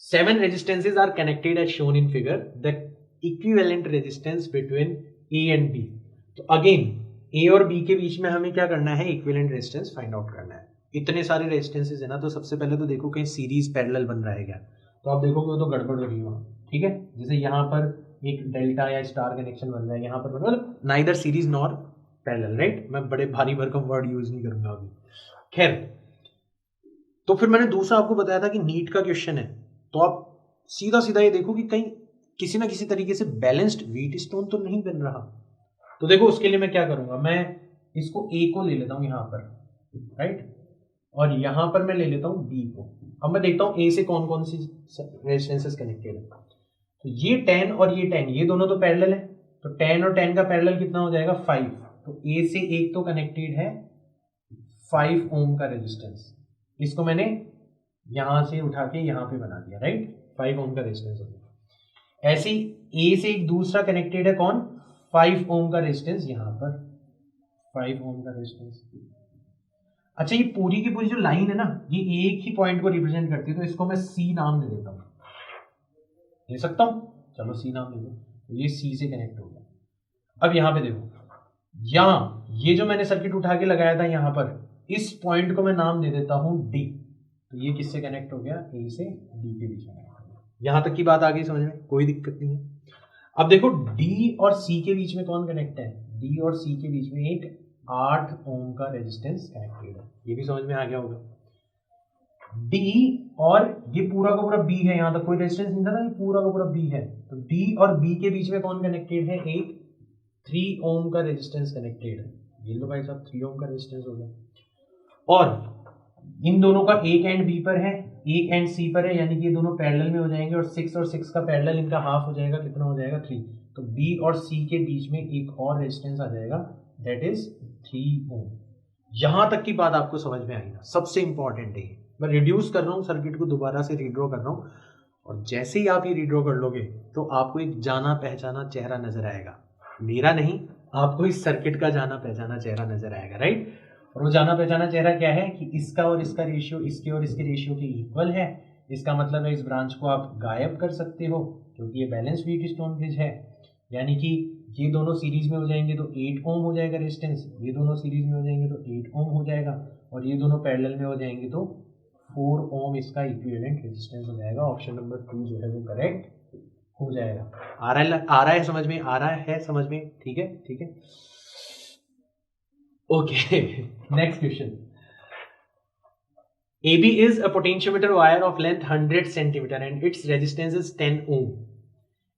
7 resistances are connected as shown in figure. The equivalent resistance between A and B. तो अगेन A और B के बीच में हमें क्या करना है, इक्विवेलेंट रेजिस्टेंस फाइंड आउट करना है. इतने सारे रेजिस्टेंसेस है ना, तो सबसे पहले तो देखो कहीं सीरीज पैरेलल बन रहा है क्या. तो आप देखोगे वो तो गड़बड़ हो रही है वहाँ. ठीक है, जैसे यहाँ पर एक डेल्टा या स्टार कनेक्शन बन रहा है, यहाँ पर मतलब neither series nor parallel, right. मैं बड़े भारी भरकम वर्ड यूज नहीं करूंगा अभी. खैर, तो फिर मैंने दूसरा आपको बताया था कि नीट का क्वेश्चन है, तो आप सीधा सीधा ये देखो कि कहीं किसी ना किसी तरीके से बैलेंस्ड व्हीट स्टोन तो नहीं बन रहा. तो देखो उसके लिए मैं क्या करूंगा, मैं इसको ए को ले लेता हूं यहां पर, राइट, और यहां पर मैं ले लेता हूं बी को. अब मैं देखता हूं ए से कौन कौन सी रेजिस्टेंसेस कनेक्टेड है. तो ये 10 और ये 10 ये दोनों तो पैरेलल है. तो 10 और 10 का पैरेलल कितना हो जाएगा 5. तो ए से एक तो कनेक्टेड है 5 ओम का रेजिस्टेंस. इसको मैंने यहां से उठा के यहां पे बना दिया, राइट. 5 ओम का रेजिस्टेंस हो गया. ऐसे ही ए से एक दूसरा कनेक्टेड है कौन 5 ओम का रेजिस्टेंस, यहां पर 5 ओम का रेजिस्टेंस. अच्छा, ये पूरी की पूरी जो लाइन है ना, ये एक ही पॉइंट को रिप्रेजेंट करती है. तो इसको मैं सी नाम दे देता हूं, दे सकता हूं, चलो सी नाम दे दो. तो ये सी से कनेक्ट हो गया. अब यहां पे देखो, यहां ये जो मैंने सर्किट उठा के लगाया था यहां पर, इस पॉइंट को मैं नाम दे देता हूं डी. तो ये किससे कनेक्ट हो गया, ए से डी के बीच में. यहां तक की बात आ गई समझ में, कोई दिक्कत नहीं है. अब देखो डी और सी के बीच में कौन कनेक्ट है, डी और सी के बीच में एक 8 ओम का रेजिस्टेंस कनेक्टेड है. ये भी समझ में आ गया होगा. डी और ये पूरा का पूरा बी है, यहां तक कोई रेजिस्टेंस नहीं था ना, ये पूरा का पूरा बी है. तो डी और बी के बीच में कौन कनेक्टेड है, एक 3 ओम का रेजिस्टेंस कनेक्टेड है. ये लो भाई साहब 3 ओम का रेजिस्टेंस हो गया. और इन दोनों का एक एंड बी पर है, एक एंड सी पर है, यानी कि ये दोनों पैरेलल में हो जाएंगे. और 6 का पैरेलल इनका हाफ हो जाएगा, कितना हो जाएगा 3. तो बी और सी के बीच में एक और रेजिस्टेंस आ जाएगा, दैट इज 3 ओम. यहां तक की बात आपको समझ में आई ना, सबसे इंपॉर्टेंट है. मैं रिड्यूस कर रहा हूँ सर्किट को, दोबारा से रीड्रॉ कर रहा हूँ, और जैसे ही आप ये रीड्रॉ कर लोगे तो आपको एक जाना पहचाना चेहरा नजर आएगा. मेरा नहीं, आपको इस सर्किट का जाना पहचाना चेहरा नजर आएगा, राइट. और वो जाना पहचाना चेहरा क्या है कि इसका और इसका रेशियो इसके और इसके रेशियो के इक्वल है. इसका मतलब है इस ब्रांच को आप गायब कर सकते हो क्योंकि ये बैलेंस व्हीट स्टोन ब्रिज है. यानी कि ये दोनों सीरीज में हो जाएंगे तो 8 ओम हो जाएगा रेजिस्टेंस, ये दोनों सीरीज में हो जाएंगे तो 8 ओम हो जाएगा, और ये दोनों पैरेलल में हो जाएंगे तो 4 ओम इसका इक्विवेलेंट रेजिस्टेंस हो जाएगा. ऑप्शन नंबर 2 जो है वो करेक्ट हो जाएगा. आ रहा है समझ में, आ रहा है समझ में. ठीक है, ठीक है, okay. Next question. AB is a potentiometer wire of length 100 centimeter and its resistance is 10 ohm.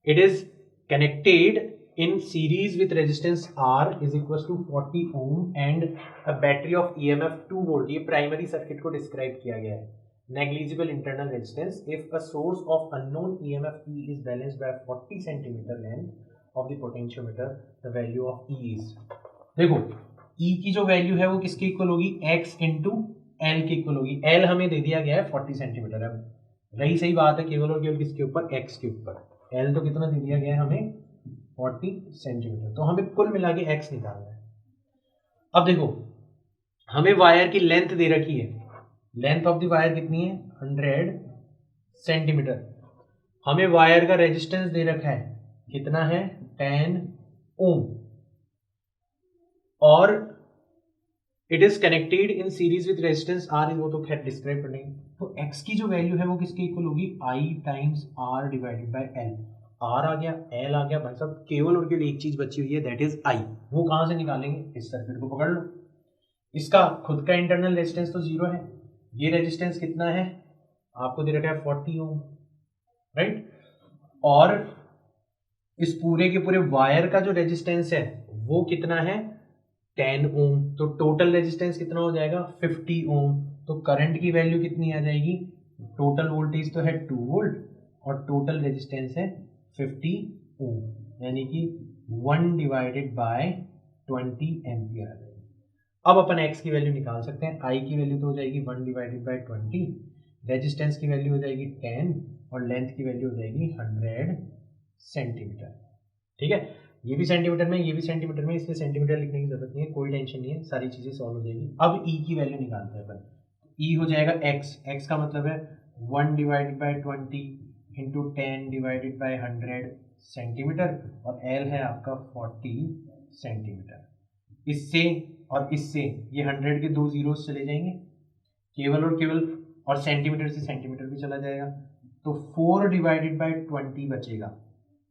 It is connected in series with resistance R is equals to 40 ohm and a battery of EMF 2 volt. ये primary circuit को describe किया गया है. Negligible internal resistance. If a source of unknown EMF E is balanced by 40 centimeter length of the potentiometer, the value of E is. देखो E की जो value है वो किसके इक्वल होगी, X इंटू L के इक्वल होगी. L हमें दे दिया गया है 40 सेंटीमीटर. अब रही सही बात है केवल और केवल किसके ऊपर, X के ऊपर. एल तो कितना दे दिया गया है हमें 40 सेंटीमीटर, तो हमें कुल मिला के एक्स निकालना है। अब देखो हमें वायर की लेंथ दे रखी है, लेंथ ऑफ द वायर कितनी है 100 सेंटीमीटर। हमें वायर का रेजिस्टेंस दे रखा है कितना है 10 ओम, और it is connected in series with resistance R, वो तो खैर डिस्क्राइब कर लेंगे। तो एक्स की जो वैल्यू है वो किसके इक्वल होगी I times R divided by L. R आ गया, एल आ गया, भाई साहब केवल और केवल एक चीज बची हुई है दैट इज आई। वो कहां से निकालेंगे, इस सर्किट को पकड़ लो, इसका खुद का इंटरनल रेजिस्टेंस तो 0 है, ये रेजिस्टेंस कितना है आपको दे रखा है 40 ओम, राइट, और इस पूरे के पूरे वायर का जो रेजिस्टेंस है वो कितना है 10 ओम, तो टोटल रेजिस्टेंस कितना हो जाएगा 50 ओम। तो करंट की वैल्यू कितनी आ जाएगी, टोटल वोल्टेज तो है 2 वोल्ट और टोटल रेजिस्टेंस है 50 ओम, यानी कि 1 डिवाइडेड बाय 20 एम्पियर आ जाएगी। अब अपन x की वैल्यू निकाल सकते हैं, i की वैल्यू तो हो जाएगी 1 डिवाइडेड बाय 20, रेजिस्टेंस की वैल्यू हो जाएगी 10 और लेंथ की वैल्यू हो जाएगी 100 सेंटीमीटर। ठीक है, ये भी सेंटीमीटर में, ये भी सेंटीमीटर में, इसलिए सेंटीमीटर लिखने की जरूरत नहीं है, कोई टेंशन नहीं है, सारी चीजें सॉल्व हो जाएगी। अब e की वैल्यू निकालते हैं अपन, e हो जाएगा x का मतलब है 1 divided by 20 into 10 divided by 100 centimetre, और l है आपका 40 सेंटीमीटर। इससे और इससे ये 100 के 2 जीरोस चले जाएंगे केवल और केवल, और सेंटीमीटर से सेंटीमीटर भी चला जाएगा, तो 4 डिवाइडेड बाय 20 बचेगा,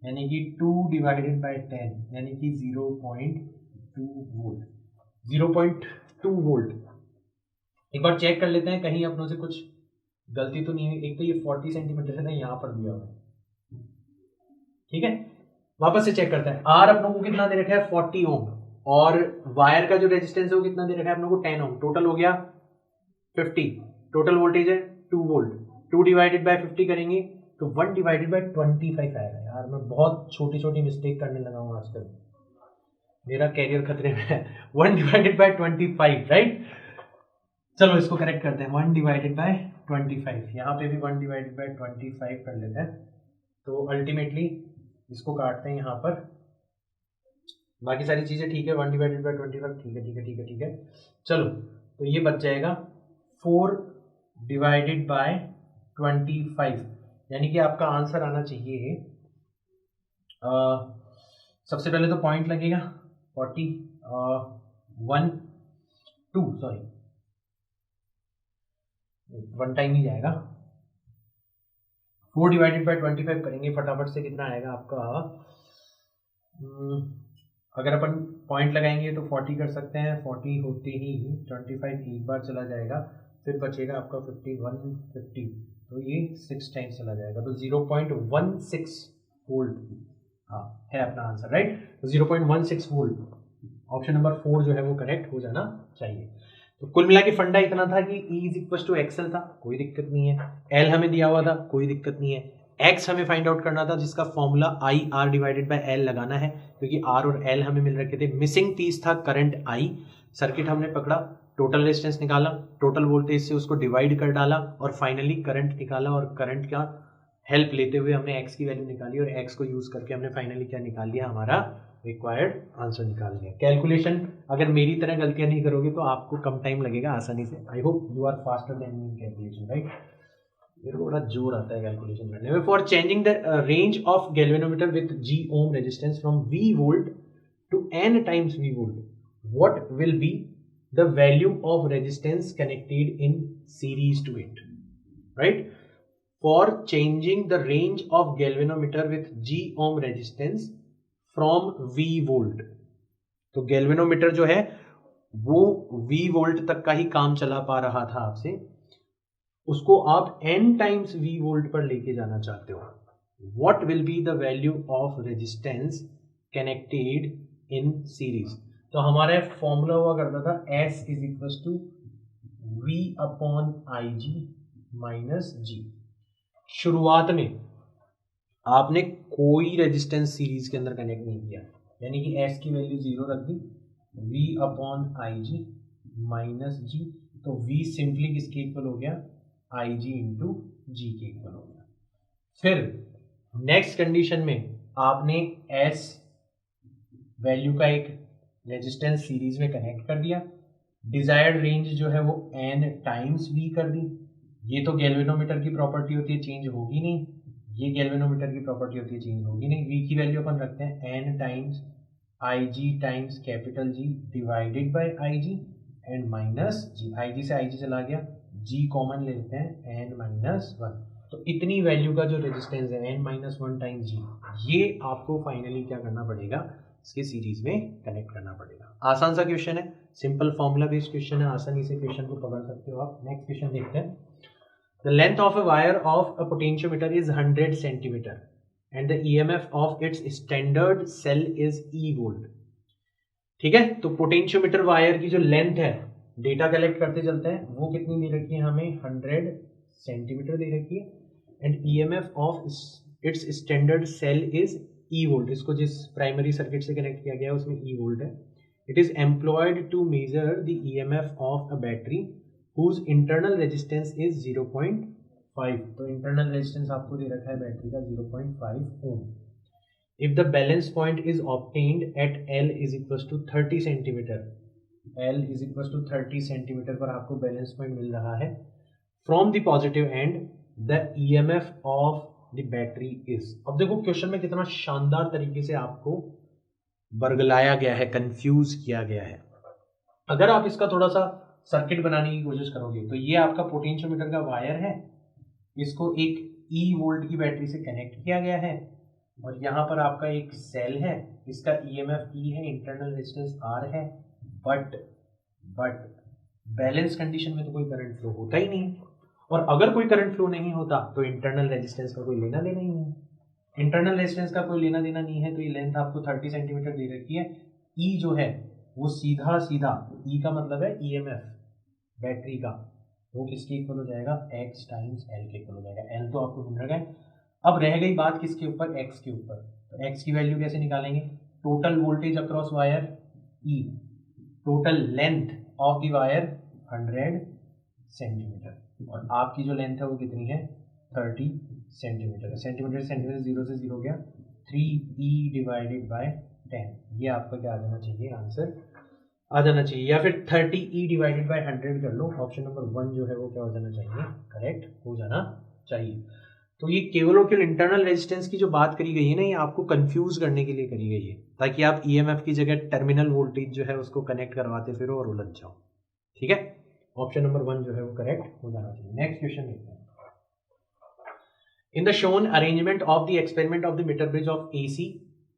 यानी कि 2 डिवाइडेड बाय 10 यानी कि 0.2 वोल्ट, 0.2 वोल्ट। एक बार चेक कर लेते हैं कहीं अपनों से कुछ गलती तो नहीं है। एक तो ये 40 सेंटीमीटर है ना, यहाँ पर दिया हुआ है, ठीक है, वापस से चेक करते हैं। आर अपनों को कितना दे रखा है 40 ओम, और वायर का जो रेजिस्टेंस है वो कितना दे रखा है अपनों को 10 ओम, टोटल हो गया 50, टोटल वोल्टेज है 2 वोल्ट, 2 डिवाइडेड बाय 50 करेंगे तो 1 डिवाइडेड बाय 25 आएगा। यार मैं बहुत छोटी छोटी मिस्टेक करने लगा हूँ आजकल, मेरा कैरियर खतरे में है। 1 डिवाइडेड बाय 25, राइट, चलो इसको करेक्ट करते हैं, 1 डिवाइडेड बाय 25, यहाँ पे भी 1 डिवाइडेड बाय 25 कर लेते हैं, तो अल्टीमेटली इसको काटते हैं यहाँ पर, बाकी सारी चीजें ठीक है, 1 डिवाइडेड बाय 25 ठीक है ठीक है ठीक है ठीक है। चलो तो ये बच जाएगा 4 डिवाइडेड बाय 25, यानी कि आपका आंसर आना चाहिए सबसे पहले तो पॉइंट लगेगा 40 1 2 सॉरी 1 टाइम ही जाएगा, 4 डिवाइडेड बाय 25 करेंगे फटाफट से, कितना आएगा आपका, अगर अपन पॉइंट लगाएंगे तो 40 कर सकते हैं, 40 होते ही 25 एक बार चला जाएगा, फिर बचेगा आपका 51 50, तो ये 6 टाइम्स चला जाएगा, तो 0.16 वोल्ट हाँ है अपना आंसर, राइट, तो 0.16 वोल्ट, ऑप्शन नंबर 4 जो है वो करेक्ट हो जाना चाहिए। तो कुल मिला के फंडा इतना था कि E is equal to XL था, कोई दिक्कत नहीं है, L हमें दिया हुआ था, कोई दिक्कत नहीं है, X हमें फाइंड आउट करना था जिसका formula I R divided by L लगाना है, क्योंकि R और L हमें मिल रखे थे, मिसिंग पीस था करंट I, सर्किट हमने पकड़ा, टोटल रेजिस्टेंस निकाला, टोटल वोल्टेज से उसको डिवाइड कर डाला और फाइनली करंट निकाला, और करंट का हेल्प लेते हुए हमने X की वैल्यू निकाली, और X को यूज करके हमने फाइनली क्या निकाल लिया, हमारा रिक्वायर्ड आंसर निकाल लिया। कैलकुलेशन अगर मेरी तरह गलतियां नहीं करोगे तो आपको कम टाइम लगेगा आसानी से, I hope you are faster than me in calculation, right, मेरे को बड़ा जोर आता है कैलकुलेशन करने में। For changing the range of galvanometer with G ohm resistance from V volt to N times V volt, what will be the value of resistance connected in series to it, right, for changing the range of galvanometer with G ohm resistance from V volt, तो galvanometer जो है वो V volt तक का ही काम चला पा रहा था आपसे, उसको आप N टाइम्स V वोल्ट पर लेके जाना चाहते हो, what will be the value of resistance connected in series. तो हमारा फॉर्मूला हुआ करता था S is equal to V upon IG minus G। शुरुआत में आपने कोई रेजिस्टेंस सीरीज के अंदर कनेक्ट नहीं किया, यानी कि S की वैल्यू 0 रख दी, V upon IG minus G, तो V सिंपली किसके इक्वल हो गया, IG इंटू G के इक्वल हो गया। फिर नेक्स्ट कंडीशन में आपने S वैल्यू का एक रेजिस्टेंस सीरीज में कनेक्ट कर दिया, डिजायर्ड रेंज जो है वो n टाइम्स v कर दी। ये तो गैल्वेनोमीटर की प्रॉपर्टी होती है, चेंज होगी नहीं, ये गैल्वेनोमीटर की प्रॉपर्टी होती है, चेंज होगी नहीं। v की वैल्यू अपन रखते हैं n times IG times capital G divided by IG and minus G। IG से IG चला गया, G कॉमन ले लेते हैं n माइनस 1। तो इतनी वैल्यू का जो रेजिस्टेंस है n माइनस 1 टाइम्स G, ये आपको फाइनली क्या करना पड़ेगा, इसके सीरीज में कनेक्ट करना पड़ेगा। आसान सा क्वेश्चन है, सिंपल फॉर्मूला बेस्ड क्वेश्चन है, आसानी से क्वेश्चन को पकड़ सकते हो आप। नेक्स्ट क्वेश्चन देखते हैं। The length of a wire of a potentiometer is 100 centimetre and the EMF of its standard cell is E volt. ठीक है, तो पोटेंशियोमीटर वायर की जो लेंथ है, डेटा कलेक्ट करते चलते हैं, वो कितनी दे रखी है हमें, 100 सेंटीमीटर दे रखी है and EMF of its standard cell is E volt. इसको जिस प्राइमरी सर्किट से कनेक्ट किया गया है उसमें ई वोल्ट है। It is employed to measure the EMF of a battery whose internal resistance is 0.5। तो इंटरनल रेजिस्टेंस आपको दे रखा है बैटरी का 0.5 ohm. If the balance point is obtained at L is equal to 30 centimetre, L is equal to 30 centimetre पर आपको balance point मिल रहा है, from the positive end the EMF of the battery is. अब देखो question में कितना शानदार तरीके से आपको बरगलाया गया है, कंफ्यूज किया गया है। अगर आप इसका थोड़ा सा सर्किट बनाने की कोशिश करोगे तो ये आपका पोटेंशियोमीटर का वायर है, इसको एक ई वोल्ट की बैटरी से कनेक्ट किया गया है और यहाँ पर आपका एक सेल है, इसका ईएमएफ ई है, इंटरनल रेजिस्टेंस आर है, बट बैलेंस कंडीशन में तो कोई करंट फ्लो होता ही नहीं है। और अगर कोई करंट फ्लो नहीं होता तो इंटरनल रेजिस्टेंस का कोई लेना देना ही नहीं है। इंटरनल रेजिस्टेंस का कोई लेना देना नहीं है, तो ये लेंथ आपको 30 सेंटीमीटर दे रखी है। ई जो है वो सीधा सीधा, ई का मतलब है ईएमएफ बैटरी का, वो किसके इक्वल हो जाएगा, x टाइम्स L के इक्वल हो जाएगा। L तो आपको मिल रहा है। अब रह गई बात किसके ऊपर, x के ऊपर। तो x की वैल्यू कैसे निकालेंगे, total voltage across wire E, total length of the wire 100 centimetre और आपकी जो लेंथ है वो कितनी है, 30 सेंटीमीटर। सेंटीमीटर सेंटीमीटर 0 से 0 गया, 3e डिवाइडेड बाय 10। ये आपका क्या आ जाना चाहिए, आंसर आ जाना चाहिए, या फिर 30e डिवाइडेड बाय 100 कर लो। ऑप्शन नंबर 1 जो है वो क्या हो जाना चाहिए, करेक्ट हो जाना चाहिए। तो ये केवल और केवल इंटरनल रेजिस्टेंस की जो बात करी गई है ना, ये आपको कंफ्यूज करने के लिए करी गई है, ताकि आप ईएमएफ की जगह टर्मिनल वोल्टेज जो है उसको कनेक्ट करवाते फिरो और उलझ जाओ। ठीक है, ऑप्शन नंबर 1 जो है वो करेक्ट हो जाना चाहिए। नेक्स्ट क्वेश्चन देखते हैं। In the shown arrangement of the experiment of the metre bridge of AC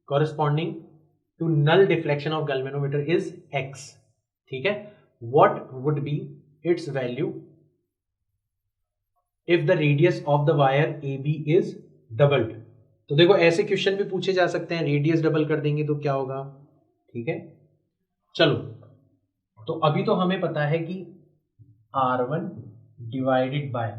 corresponding to null deflection of galvanometer is x। ठीक है, what would be its value if the radius of the wire AB is doubled। तो देखो ऐसे question भी पूछे जा सकते हैं, रेडियस डबल कर देंगे तो क्या होगा। ठीक है, चलो तो अभी तो हमें पता है कि R1 डिवाइडेड बाय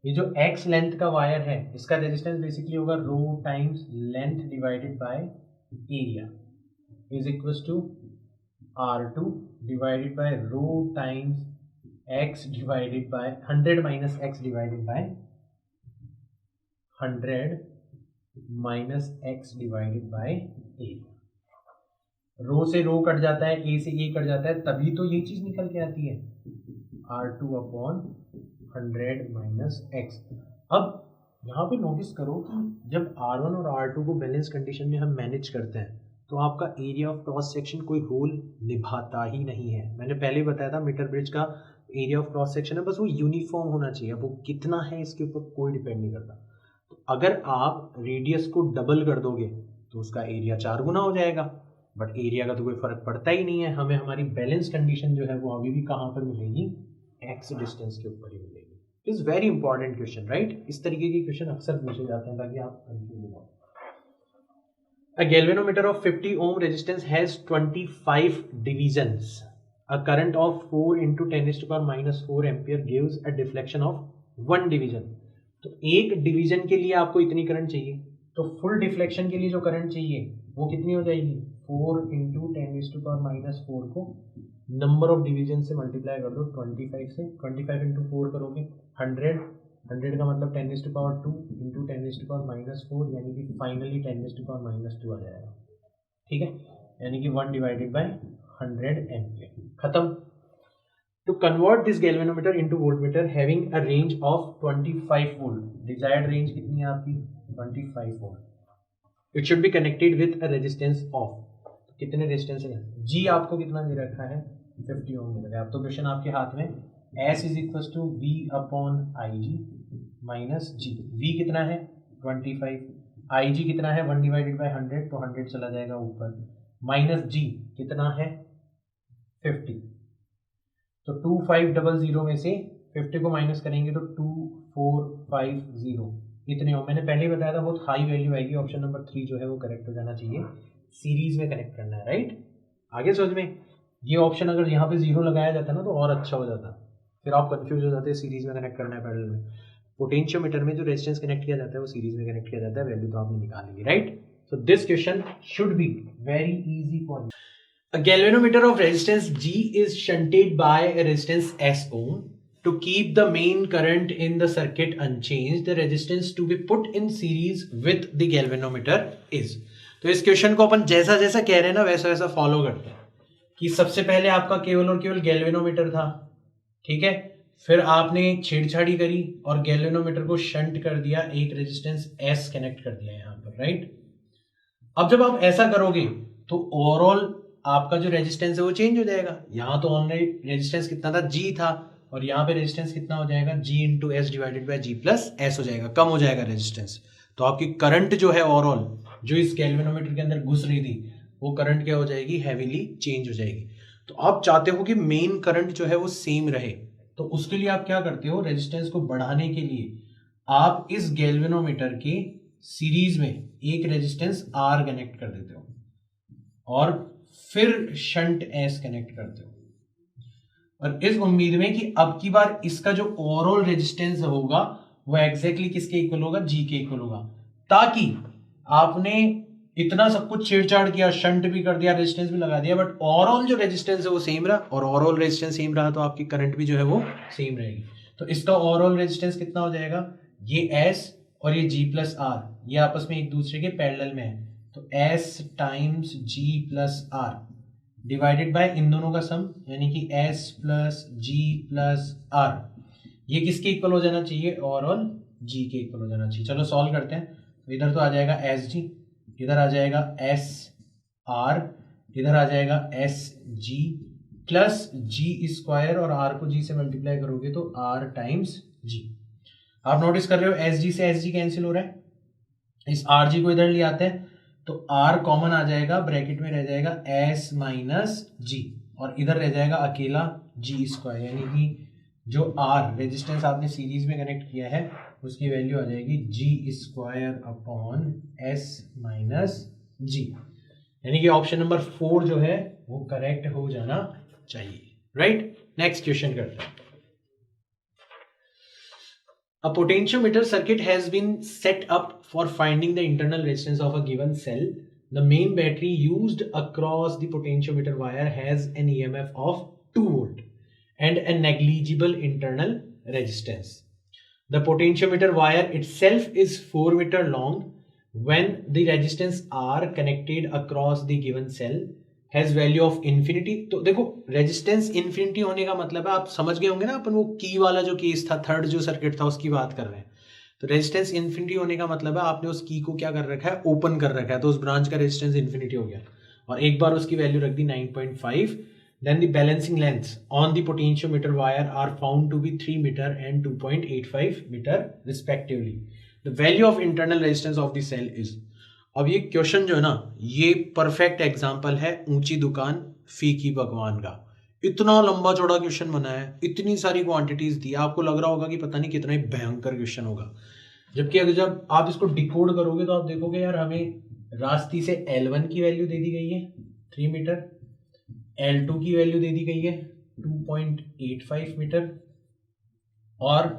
ये जो x लेंथ का वायर है, इसका रेजिस्टेंस बेसिकली होगा rho times length divided by area is equal to R2 divided by rho times x divided by 100 minus x divided by 100 minus x divided by area. Rho से rho cut जाता है, a से a cut जाता है, तभी तो ये चीज निकल के आती है R2 अपॉन 100 माइनस x। अब यहाँ पे नोटिस करो कि जब R1 और R2 को बैलेंस कंडीशन में हम मैनेज करते हैं तो आपका एरिया ऑफ क्रॉस सेक्शन कोई रोल निभाता ही नहीं है। मैंने पहले बताया था मीटर ब्रिज का एरिया ऑफ क्रॉस सेक्शन है, बस वो यूनिफॉर्म होना चाहिए, वो कितना है इसके ऊपर कोई डिपेंड नहीं करता। तो अगर आप रेडियस को डबल कर दोगे तो उसका एरिया 4 गुना हो जाएगा, बट एरिया का तो कोई फर्क पड़ता ही नहीं है। हमें हमारी बैलेंस कंडीशन जो है वो अभी भी कहाँ पर मिलेगी, एक्स डिस्टेंस के ऊपर ही मिलेगी। It is very important question, right. इस तरीके के क्वेश्चन अक्सर पूछे जाते हैं ताकि आप कंफ्यूज हो। A galvanometer of 50 ohm resistance has 25 divisions. A current of 4 into 10 raised to power minus 4 ampere gives a deflection of 1 division. तो एक डिवीजन के लिए आपको इतनी करंट चाहिए, तो फुल डिफ्लेक्शन के लिए जो करंट चाहिए वो कितनी हो जाएगी, 4 into 10 raised to power minus 4 को नंबर ऑफ डिवीजन से मल्टीप्लाई कर दो 25 से, 25 इंटू 4 करोगे 100 100 का मतलब 10⁻2 इंटू 10⁻⁻4 यानी कि फाइनली 10⁻⁻2 आ जाएगा, ठीक है, यानी कि 1/100 एम्पियर, खत्म। To convert this galvanometer into voltmeter having a range of 25 volt, desired range कितनी है आपकी 25 volt, it should be connected with a resistance of, कितने रेजिस्टेंस है, G आपको कितना दे रखा है 50 ओम दे रखा है। अब तो क्वेश्चन आपके हाथ में, S is equal to V upon IG minus G, V कितना है 25, IG कितना है 1/100, तो 100 चला जाएगा ऊपर, माइनस G कितना है 50, तो 2500 में से 50 को माइनस करेंगे तो 2450, इतने हो, मैंने पहले ही बताया था बहुत हाई वैल्यू आएगी, ऑप्शन नंबर 3 जो है वो करेक्ट हो जाना चाहिए, सीरीज में कनेक्ट करना है, राइट। आगे समझ में, ये ऑप्शन अगर यहाँ पे 0 लगाया जाता ना तो और अच्छा हो जाता, फिर आप कंफ्यूज हो जाते हैं, सीरीज में कनेक्ट करना है पैरेलल में। पोटेंशियोमीटर में जो रेजिस्टेंस कनेक्ट किया जाता है वो सीरीज में कनेक्ट किया जाता है, वैल्यू तो आपने निकाल ली, right. So this question should be very easy for you. A galvanometer of resistance G is shunted by a resistance S ohm. To keep the main current in the circuit unchanged, the resistance to be put in series with the galvanometer is. तो इस question को अपन जैसा जैसा कह रहे हैं ना वैसा वैसा फॉलो करते हैं कि सबसे पहले आपका केवल और केवल गैल्वेनोमीटर था, ठीक है, फिर आपने छेड़छाड़ी करी और गैल्वेनोमीटर को शंट कर दिया, एक रेजिस्टेंस S कनेक्ट कर दिया यहाँ पर, राइट। अब जब आप ऐसा करोगे तो ओवरऑल आपका जो रेजिस्टेंस है वो चेंज हो जाएगा। यहाँ तो ऑनलाइन रेजिस्टेंस कितना था G था, और यहाँ पे रेजिस्टेंस कितना हो जाएगा G into S divided by G plus S हो जाएगा, कम हो जाएगा रेजिस्टेंस। तो आपकी करंट जो है ओवरऑल जो इस गैल्वेनोमीटर के अंदर घुस रही थी वो करंट क्या हो जाएगी, हैवीली चेंज हो जाएगी। तो आप चाहते हो कि मेन करंट जो है वो सेम रहे, तो उसके लिए आप क्या करते हो, रेजिस्टेंस को बढ़ाने के लिए आप इस गैल्वेनोमीटर के सीरीज में एक रेजिस्टेंस R कनेक्ट कर देते हो और फिर शंट S कनेक्ट करते हो, और इस उम्मीद में कि अब की बार इसका जो ओवरऑल रेजिस्टेंस होगा वो एग्जैक्टली किसके इक्वल होगा, G के इक्वल होगा, ताकि आपने इतना सब कुछ छेड़छाड़ किया, शंट भी कर दिया, रेजिस्टेंस भी लगा दिया, बट ओवरऑल जो रेजिस्टेंस है वो सेम रहा, और ओवरऑल रेजिस्टेंस सेम रहा तो आपकी करंट भी जो है वो सेम रहेगी। तो इसका ओवरऑल रेजिस्टेंस कितना हो जाएगा, ये S और ये G प्लस R ये आपस में एक दूसरे के पैरेलल में है, तो S times G plus R divided by इन दोनों का सम, यानी कि S plus G plus R, ये किसके इक्वल हो जाना चाहिए, ओवरऑल G के इक्वल हो जाना चाहिए। चलो सॉल्व करते हैं, तो इधर तो आ जाएगा SG, इधर आ जाएगा SR, इधर आ जाएगा SG प्लस G स्क्वायर, और R को G से मल्टीप्लाई करोगे तो R टाइम्स G। आप नोटिस कर रहे हो SG से SG कैंसिल हो रहा है, इस RG को इधर ले आते हैं तो R कॉमन आ जाएगा, ब्रैकेट में रह जाएगा S माइनस G, और इधर रह जाएगा अकेला G स्क्वायर, यानी कि जो R रेजिस्टेंस आपने सीरीज में कनेक्ट किया है उसकी वैल्यू आ जाएगी G square upon S minus G, यानी कि ऑप्शन नंबर 4 जो है वो करेक्ट हो जाना चाहिए, राइट। नेक्स्ट क्वेश्चन करते हैं। A potentiometer circuit has been set up for finding the internal resistance of a given cell. The main battery used across the potentiometer wire has an EMF of 2 volt and a negligible internal resistance. The potentiometer wire itself is 4 meter long. When the resistance R connected across the given cell has value of infinity, तो देखो resistance infinity होने का मतलब है, आप समझ गए होंगे ना, अपन वो की वाला जो केस था, थर्ड जो सर्किट था उसकी बात कर रहे हैं। तो रेजिस्टेंस इन्फिनिटी होने का मतलब है आपने उस की को क्या कर रखा है, ओपन कर रखा है, तो उस ब्रांच का रेजिस्टेंस इन्फिनिटी हो गया, और एक बार उसकी वैल्यू रख दी 9.5। Then the balancing length on the potentiometer wire are found to be 3 metre and 2.85 metre respectively. The value of internal resistance of the cell is. अब ये क्वेश्चन जो है ना, ये परफेक्ट एग्जांपल है ऊंची दुकान फीकी भगवान का। इतना लंबा चौड़ा क्वेश्चन बना है, इतनी सारी क्वांटिटीज दी, आपको लग रहा होगा कि पता नहीं कितना ही भयंकर क्वेश्चन होगा, जबकि अगर जब आप इसको डिकोड करोगे तो आप देखोगे यार हमें रास्ती से L1 की वैल्यू दे दी गई है 3 मीटर, L2 की वैल्यू दे दी गई है 2.85 मीटर, और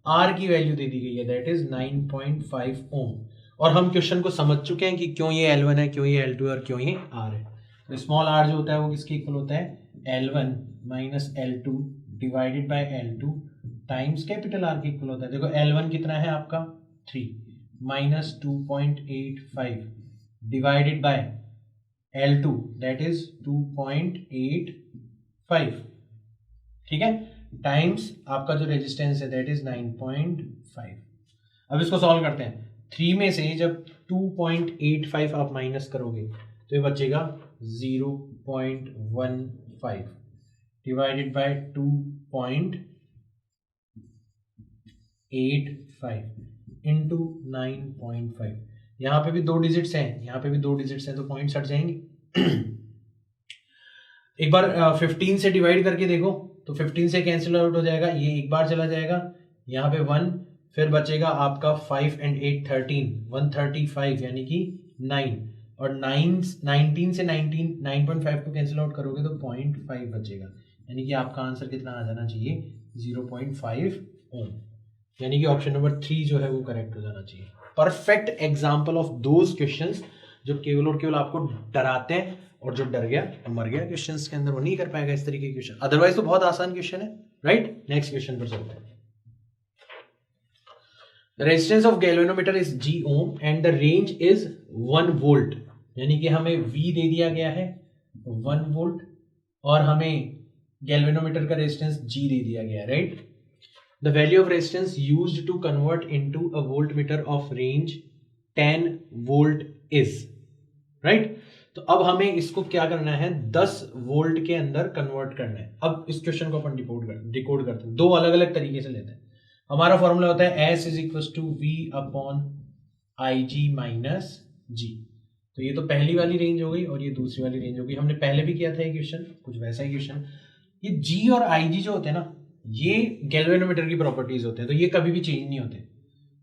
R की वैल्यू दे दी गई है दैट इज 9.5 ओम। और हम क्वेश्चन को समझ चुके हैं कि क्यों ये L1 है, क्यों ये L2 है और क्यों ये R है। तो स्मॉल r जो होता है वो किसके इक्वल होता है, L1 minus L2 divided by L2 times capital R के इक्वल होता है। देखो L1 कितना है आपका 3 minus 2.85 divided by L2 that is 2.85, ठीक है, टाइम्स आपका जो रेजिस्टेंस है दैट इज 9.5। अब इसको सॉल्व करते हैं। 3 में से जब 2.85 आप माइनस करोगे तो ये बचेगा 0.15 डिवाइडेड बाय 2.85 इंटू 9.5। यहाँ पे भी 2 डिजिट्स हैं, यहाँ पे भी 2 डिजिट्स हैं, तो पॉइंट्स हट जाएंगे। एक बार 15 से डिवाइड करके देखो तो 15 से कैंसिल आउट हो जाएगा, ये एक बार चला जाएगा, यहाँ पे 1, फिर बचेगा आपका 5 एंड 8 13 135 यानी कि 9, और 19 से 9.5 को कैंसिल आउट करोगे तो 0.5 बचेगा, यानी कि आपका आंसर कितना आ जाना चाहिए 0.5 ओम, यानी कि ऑप्शन नंबर 3 जो है वो करेक्ट हो जाना चाहिए। Perfect example of those questions जो केवल और केवल आपको डराते हैं, और जो डर गया तो मर गया क्वेश्चंस के अंदर, वो नहीं कर पाएगा इस तरीके के क्वेश्चन। अदरवाइज तो बहुत आसान क्वेश्चन है, राइट। नेक्स्ट क्वेश्चन पर चलते हैं। The resistance of galvanometer is G ohm and the range is 1 volt, यानी कि हमें V दे दिया गया है 1 वोल्ट और हमें गैल्वेनोमीटर का रेजिस्टेंस G दे दिया गया है, right. The value of resistance used to convert into a voltmeter of range 10 volt is, right। तो अब हमें इसको क्या करना है 10 वोल्ट के अंदर कन्वर्ट करना है। अब इस क्वेश्चन को अपन डिकोड करते हैं, 2 अलग अलग तरीके से लेते हैं। हमारा फॉर्मूला होता है S is equal to V upon IG minus G। तो ये तो पहली वाली रेंज हो गई और ये दूसरी वाली रेंज हो गई। हमने पहले भी किया था ये क्वेश्चन, कुछ वैसा ही क्वेश्चन। ये G और IG जो होते हैं ना, ये गैल्वेनोमीटर की प्रॉपर्टीज होते हैं, तो ये कभी भी चेंज नहीं होते।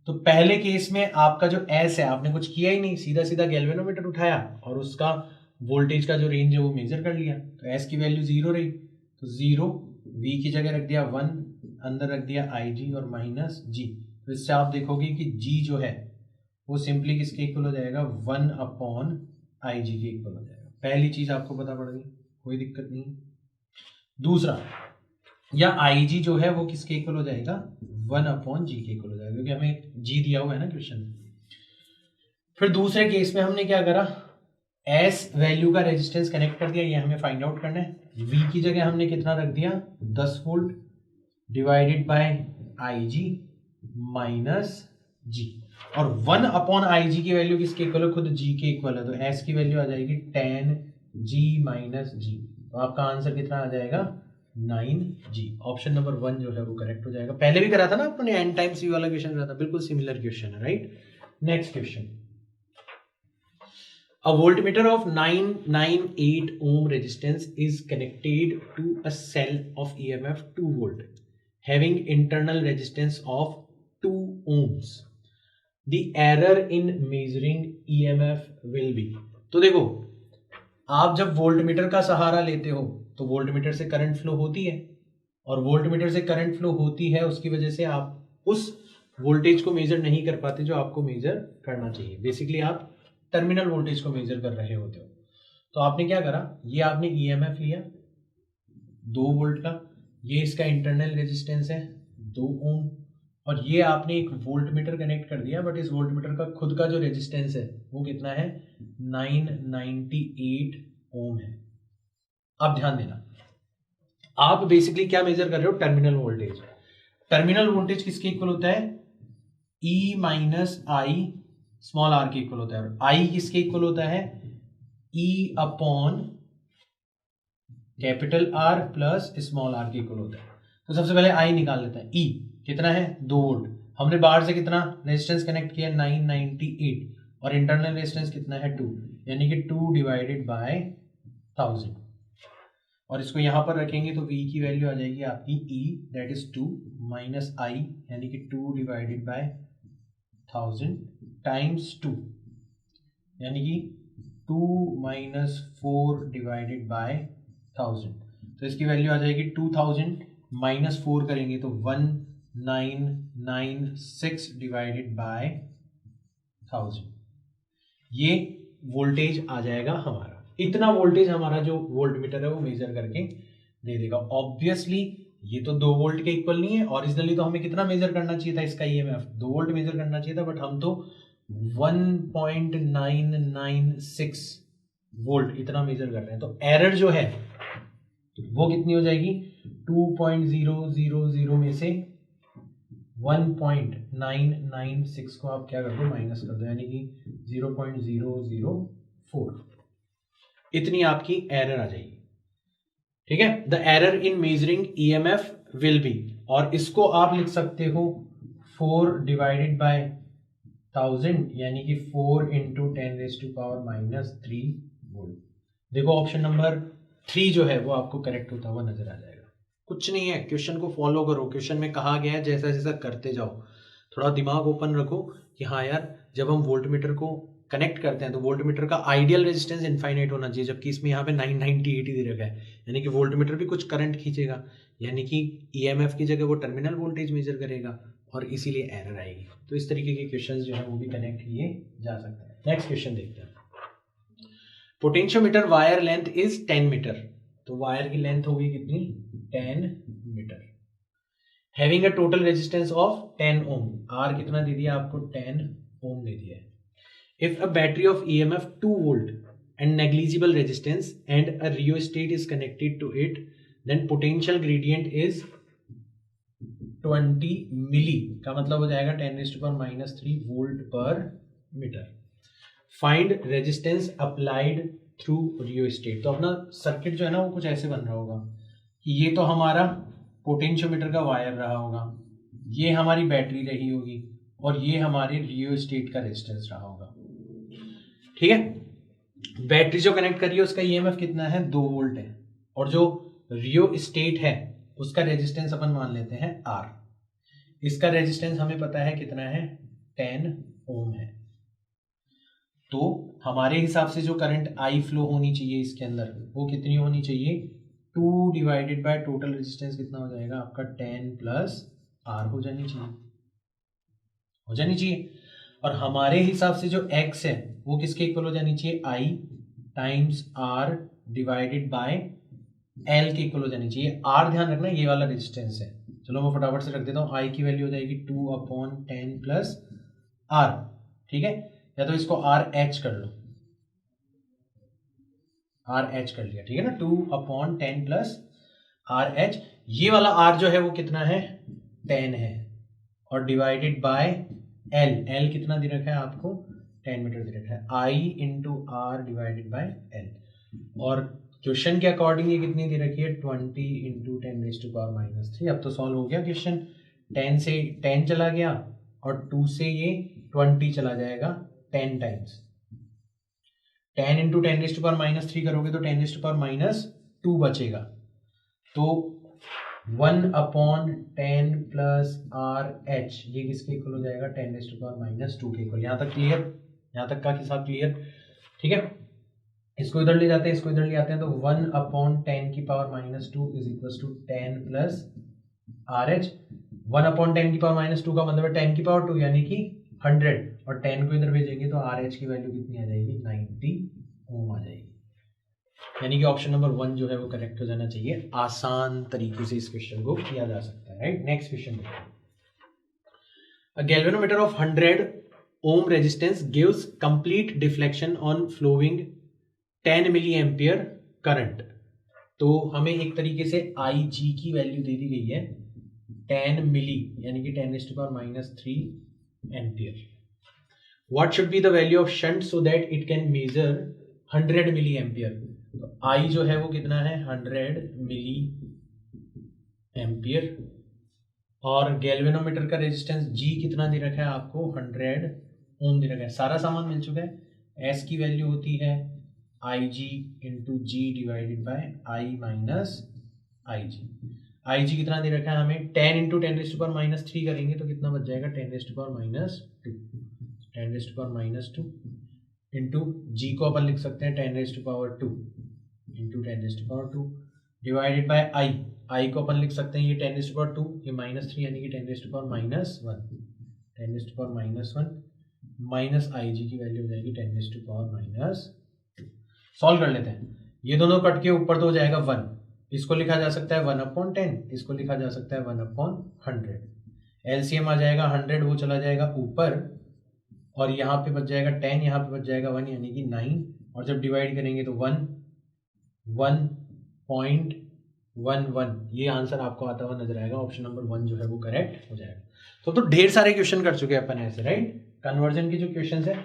तो पहले केस में आपका जो S है, आपने कुछ किया ही नहीं, सीधा सीधा गैल्वेनोमीटर उठाया और उसका वोल्टेज का जो रेंज है वो मेजर कर लिया, तो S की वैल्यू 0 रही, तो 0, V की जगह रख दिया 1, अंदर रख दिया IG और माइनस G। तो इससे आप देखोगे कि G जो है वो सिंपली किसके इक्वल हो जाएगा 1 अपॉन IG के इक्वल हो जाएगा। पहली चीज आपको पता पड़ गई, कोई दिक्कत नहीं। दूसरा, या IG जो है वो किसके इक्वल हो जाएगा 1 अपॉन G के इक्वल हो जाएगा, क्योंकि हमें G दिया हुआ है ना क्वेश्चन में। फिर दूसरे केस में हमने क्या करा, S वैल्यू का रेजिस्टेंस कनेक्ट कर दिया, ये हमें फाइंड आउट करना है। V की जगह हमने कितना रख दिया 10 volt divided by IG minus G, और 1 अपॉन IG की वैल्यू किसके इक्वल है, खुद G के इक्वल है, तो S की वैल्यू आ जाएगी 10G माइनस G। तो आपका आंसर कितना आ जाएगा 9G। ऑप्शन नंबर 1 जो है वो करेक्ट हो जाएगा। पहले भी करा था ना अपने n टाइम्स V वाला क्वेश्चन करा था, बिल्कुल सिमिलर क्वेश्चन है, right. Next question, a voltmeter of 998 ohm resistance is connected to a cell of EMF 2 volt having internal resistance of 2 ohms. The error in measuring EMF will be। तो देखो, आप जब voltmeter का सहारा लेते हो तो voltmeter से करंट फ्लो होती है, और वोल्टमीटर से करंट फ्लो होती है, उसकी वजह से आप उस वोल्टेज को मेजर नहीं कर पाते जो आपको मेजर करना चाहिए। बेसिकली आप टर्मिनल वोल्टेज को मेजर कर रहे होते हो। तो आपने क्या करा, ये आपने EMF लिया 2 वोल्ट का, ये इसका इंटरनल रेजिस्टेंस है 2 ओम, और ये आपने एक वोल्टमीटर कनेक्ट कर दिया, बट इस वोल्टमीटर का खुद का जो रेजिस्टेंस है वो कितना है 998 ओम है। अब ध्यान देना, आप बेसिकली क्या मेजर कर रहे हो, टर्मिनल वोल्टेज। टर्मिनल वोल्टेज किसके इक्वल होता है E माइनस आई स्मॉल r के इक्वल होता है, और I किसके इक्वल होता है E upon capital R plus small r के इक्वल होता है। तो सबसे पहले I निकाल लेते हैं। E कितना है 2 वोल्ट, हमने बाहर से कितना रेजिस्टेंस कनेक्ट किया 998, और इंटरनल रेजिस्टेंस कितना है 2, यानी कि 2 डिवाइडेड बाय 1000, और इसको यहां पर रखेंगे तो V की वैल्यू आ जाएगी आपकी E that is 2 minus I यानी कि 2 डिवाइडेड बाय 1000 टाइम्स 2, यानी कि 2 माइनस 4 डिवाइडेड बाय 1000, तो इसकी वैल्यू आ जाएगी 2000 माइनस 4 करेंगे तो 1996 डिवाइडेड बाय 1000, ये वोल्टेज आ जाएगा हमारा। इतना वोल्टेज हमारा जो वोल्टमीटर है वो मेजर करके दे देगा। ऑब्वियसली ये तो 2 वोल्ट के इक्वल नहीं है। ओरिजिनली तो हमें कितना मेजर करना चाहिए था इसका ईएमएफ, 2 वोल्ट मेजर करना चाहिए था, बट हम तो 1.996 वोल्ट इतना मेजर कर रहे हैं। तो एरर जो है वो कितनी हो जाएगी, 2.000 में से 1.996 को आप क्या कर दो, माइनस कर दो, यानी कि 0.004, इतनी आपकी एरर आ जाएगी। ठीक है, the error in measuring EMF will be, और इसको आप लिख सकते हो 4 डिवाइडेड बाय 1000, यानी कि 4 इंटू 10⁻³ वोल्ट। देखो ऑप्शन नंबर 3 जो है वो आपको करेक्ट होता हुआ नजर आ जाएगा। कुछ नहीं है, क्वेश्चन को फॉलो करो, क्वेश्चन में कहा गया है जैसा जैसा करते जाओ, थोड़ा दिमाग ओपन रखो कि हाँ यार, जब हम वोल्टमीटर को कनेक्ट करते हैं तो वोल्टमीटर का आइडियल रेजिस्टेंस इनफाइनाइट होना चाहिए, जबकि इसमें यहाँ पे 990 दे रखा है, यानी कि वोल्टमीटर भी कुछ करंट खींचेगा, यानी कि ईएमएफ की जगह वो टर्मिनल वोल्टेज मेजर करेगा, और इसीलिए एरर आएगी। तो इस तरीके के क्वेश्चंस जो है वो भी कनेक्ट किए जा सकते हैं। नेक्स्ट क्वेश्चन देखते हैं। Potentiometer wire length is 10 metre, तो वायर की लेंथ होगी कितनी, 10 metre, having a total resistance of 10 ohm, R कितना दे दिया आपको, 10 ओम दे दिया है। If a battery of EMF 2 volt and negligible resistance and a rheostat is connected to it, then potential gradient is 20 milli, का मतलब हो जाएगा 10⁻³ volt per metre. Find resistance applied through rheostat. तो अपना सर्किट जो है ना वो कुछ ऐसे बन रहा होगा कि ये तो हमारा पोटेंशियोमीटर का वायर रहा होगा, ये हमारी बैटरी रही होगी, और ये हमारे रियोस्टेट का रेजिस्टेंस रहा होगा। ठीक है, बैटरी जो कनेक्ट कर रही है उसका ईएमएफ कितना है, 2 वोल्ट है, और जो रियोस्टेट है उसका रेजिस्टेंस अपन मान लेते हैं R। इसका रेजिस्टेंस हमें पता है कितना है, 10 ओम है। तो हमारे हिसाब से जो करंट आई फ्लो होनी चाहिए इसके अंदर वो कितनी होनी चाहिए, 2 डिवाइडेड बाय टोटल रेजिस्टेंस कितना हो जाएगा आपका, 10 प्लस R हो जानी चाहिए। और हमारे हिसाब से जो x है वो किसके इक्वल हो जानी चाहिए, I times R divided by L के इक्वल हो जानी चाहिए। R ध्यान रखना ये वाला रेजिस्टेंस है, चलो मैं फटाफट से रख देता हूँ। I की वैल्यू हो जाएगी 2/10 प्लस R, ठीक है, या तो इसको RH कर लो, RH कर लिया, ठीक है ना, 2/10 प्लस RH, ये वाला R जो है वो कितना है, 10 है, और डिवाइडेड बाय L कितना दे रखा है आपको, 10 मीटर दे रखा है, I into R divided by L, और क्वेश्चन के अकॉर्डिंग ये कितनी दे रखी है, 20 इंटू 10⁻³ अब तो सॉल्व हो गया क्वेश्चन, 10 से 10 चला गया और 2 से ये 20 चला जाएगा 10 टाइम्स, 10 इंटू 10⁻³ करोगे तो 10⁻² बचेगा, तो 1/10 प्लस RH ये किसके इक्वल हो जाएगा, 10⁻² के इक्वल। यहाँ तक क्लियर, यहाँ तक का हिसाब क्लियर, ठीक है। इसको इधर ले जाते हैं, इसको इधर ले आते हैं, तो 1/10⁻² is equal to 10 plus RH। 1/10⁻² का मतलब है 10⁻², यानी कि 100, और 10 को इधर भेजेंगे तो RH की वैल्यू कितनी आ जाएगी, 90 ओम आ जाएगी, यानी कि ऑप्शन नंबर 1 जो है वो करेक्ट हो जाना चाहिए। आसान तरीके से इस क्वेश्चन को किया जा सकता है, राइट। नेक्स्ट क्वेश्चन देखते हैं। A galvanometer of 100 ohm resistance gives complete deflection on flowing 10 milli ampere current. तो हमें एक तरीके से IG की वैल्यू दे दी गई है 10 मिली, यानी कि 10⁻³ ampere. What should be the value of shunt so that it can measure 100 milli ampere. तो I जो है वो कितना है, 100 मिली एम्पियर, और गैल्वेनोमीटर का रेजिस्टेंस G कितना दे रखा है आपको, 100 ओम दे रखा है। सारा सामान मिल चुका है। S की वैल्यू होती है IG into G divided by I minus IG। IG कितना दे रखा है हमें, 10 इंटू 10⁻³ करेंगे तो कितना बच जाएगा, 10⁻²। 10⁻² इंटू G को अपन लिख सकते हैं 10⁻² इंटू 10⁻² डिवाइडेड बाय I को अपन लिख सकते हैं ये 10⁻², ये -3 यानी कि 10⁻⁻1। 10⁻⁻1 माइनस IG की वैल्यू हो जाएगी 10⁻²। सॉल्व कर लेते हैं, ये दोनों कट के ऊपर तो हो जाएगा 1, इसको लिखा जा सकता है 1/10, इसको लिखा जा सकता है 1/100। एलसीएम आ जाएगा 100, वो चला जाएगा ऊपर और यहाँ पे बच जाएगा 10, यहाँ पे बच जाएगा 1 यानी कि 9, और जब डिवाइड करेंगे तो 1.11, ये आंसर आपको आता हुआ नजर आएगा। ऑप्शन नंबर 1 जो है वो करेक्ट हो जाएगा। तो ढेर सारे क्वेश्चन कर चुके हैं अपन ऐसे, राइट। कन्वर्जन के जो क्वेश्चन है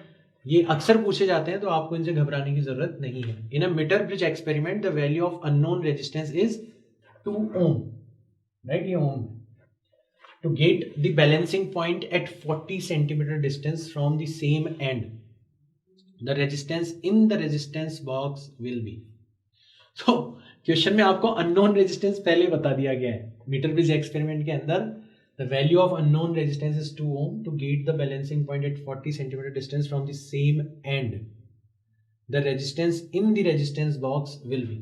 ये अक्सर पूछे जाते हैं, तो आपको इनसे घबराने की जरूरत नहीं है। In a metre bridge experiment the value of unknown resistance is 2 ohm, right, ये ohm. To get the balancing point at 40 centimeter distance from the same end, the resistance in the resistance box will be. So question में आपको unknown resistance पहले बता दिया गया है। Metre bridge experiment के अंदर the value of unknown resistance is 2 ohm. To get the balancing point at 40 centimeter distance from the same end, the resistance in the resistance box will be.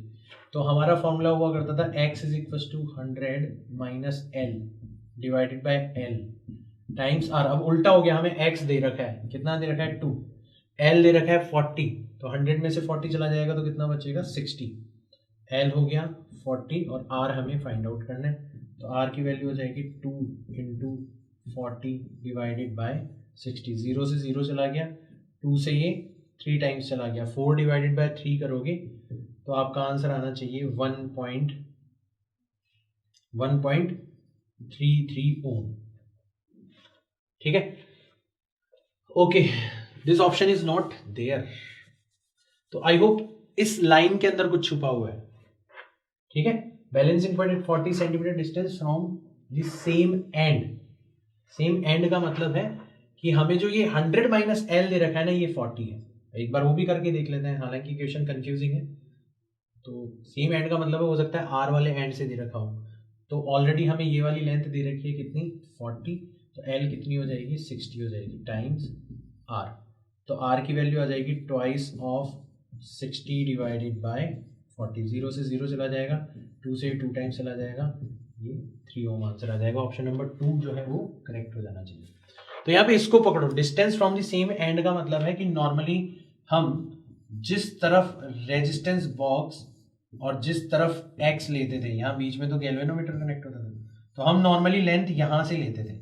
तो हमारा formula हुआ करता था x is equals to 100 minus L divided by L times R। अब उल्टा हो गया, हमें x दे रखा है, कितना दे रखा है 2, L दे रखा है 40, तो 100 में से 40 चला जाएगा तो कितना बचेगा 60। L हो गया 40 और R हमें फाइंड आउट करना है, तो R की वैल्यू हो जाएगी 2 इंटू 40 डिवाइडेड बाय 60। 0 से 0 चला गया, 2 से ये 3 टाइम्स चला गया, 4 डिवाइडेड बाय 3 करोगे तो आपका आंसर आना चाहिए 1.33 ओम। ठीक है, okay, this option is not there. तो आई होप इस लाइन के अंदर कुछ छुपा हुआ है। ठीक है, balancing point at 40 centimetre distance from the same end. Same end का मतलब है कि हमें जो ये 100 माइनस एल दे रखा है ना, ये 40 है। एक बार वो भी करके देख लेते हैं, हालांकि क्वेश्चन कंफ्यूजिंग है। तो सेम एंड का मतलब हो सकता है आर वाले एंड से दे रखा हो, तो ऑलरेडी हमें ये वाली लेंथ दे रखी है कितनी 40, तो एल कितनी हो जाएगी 60 हो जाएगी टाइम्स आर। तो आर की वैल्यू आ जाएगी ट्वाइस ऑफ 60 डिवाइडेड बाय 40। 0 से 0 चला जाएगा, 2 से 2 टाइम्स चला जाएगा, ये 3 ओम आंसर आ जाएगा। ऑप्शन नंबर 2 जो है वो करेक्ट हो जाना चाहिए। तो यहाँ पे इसको पकड़ो, distance from the same end का मतलब है कि नॉर्मली हम जिस तरफ रेजिस्टेंस बॉक्स और जिस तरफ एक्स लेते थे, यहाँ बीच में तो गैल्वेनोमीटर कनेक्ट होता था, तो हम नॉर्मली लेंथ यहां से लेते थे,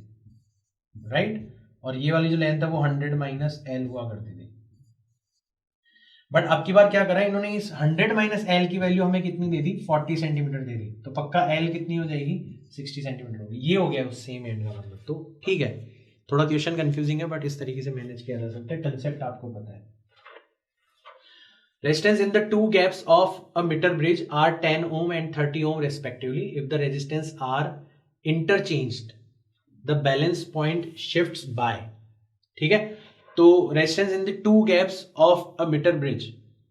राइट। और ये वाली जो लेंथ है वो 100 माइनस एल हुआ करती थी। बट अब की बार क्या करा इन्होंने, इस 100 माइनस एल की वैल्यू हमें कितनी दे दी 40 सेंटीमीटर दे दी, तो पक्का एल कितनी हो जाएगी 60 सेंटीमीटर होगी। ये हो गया उस सेम एंड का मतलब। तो ठीक है, थोड़ा क्वेश्चन कंफ्यूजिंग है बट इस तरीके से मैनेज किया जा सकता है, कंसेप्ट आपको पता है। Resistance in the two gaps of a meter bridge are 10 ohm and 30 ohm respectively. If the resistance are interchanged, the balance point shifts by. ठीक है, तो resistance in the two gaps of a meter bridge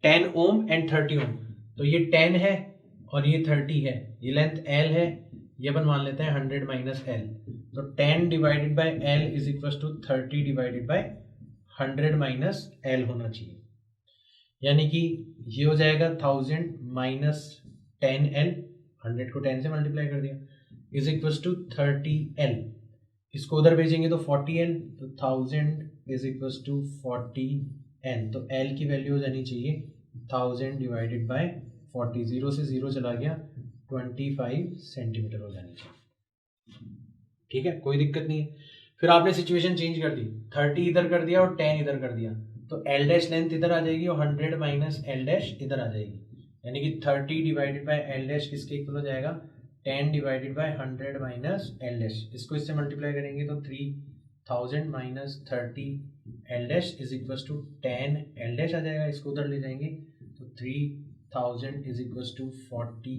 10 ohm and 30 ohm, तो ये 10 है और ये 30 है, ये लेंथ L है, ये अपन मान लेते हैं 100 माइनस L, तो 10 divided by L is equal to 30 divided by 100 minus L होना चाहिए, यानी कि ये हो जाएगा 1000 माइनस 10L, 100 को 10 से मल्टीप्लाई कर दिया, इज इक्वल टू 30L। इसको उधर भेजेंगे तो 40L, तो 1000 इज इक्वल टू 40L, तो L की वैल्यू हो जानी चाहिए 1000 डिवाइडेड बाय 40। 0 से 0 चला गया, 25 सेंटीमीटर हो जानी चाहिए। ठीक है, कोई दिक्कत नहीं है। फिर आपने सिचुएशन चेंज कर दी, 30 इधर कर दिया और 10 इधर कर दिया, तो L डैश लेंथ इधर आ जाएगी और 100 माइनस L डैश इधर आ जाएगी, यानी कि 30 डिवाइडेड बाय L डैश किसके इक्वल हो जाएगा 10 divided by 100 minus L dash. इसको इससे मल्टीप्लाई करेंगे तो 3000 minus 30 L dash is equal to 10 L dash आ जाएगा, इसको उधर ले जाएंगे तो 3000 is equal to 40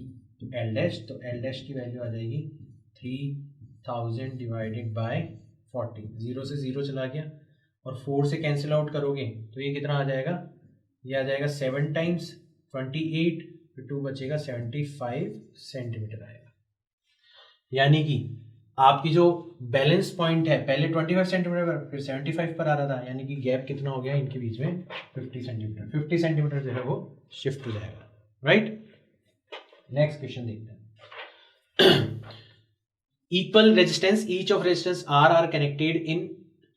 L dash, तो L डैश की वैल्यू आ जाएगी 3000 डिवाइडेड बाय 40। 0 से 0 चला गया और 4 से कैंसिल आउट करोगे तो ये कितना आ जाएगा, ये आ जाएगा 7 टाइम्स 28, फिर 2 बचेगा 75 सेंटीमीटर आएगा। यानी कि आपकी जो बैलेंस पॉइंट है पहले 25 सेंटीमीटर फिर 75 पर आ रहा था, यानी कि गैप कितना हो गया इनके बीच में 50 सेंटीमीटर। 50 सेंटीमीटर जो है वो शिफ्ट हो जाएगा, राइट। नेक्स्ट क्वेश्चन देखते हैं। Equal resistance each of resistance R connected in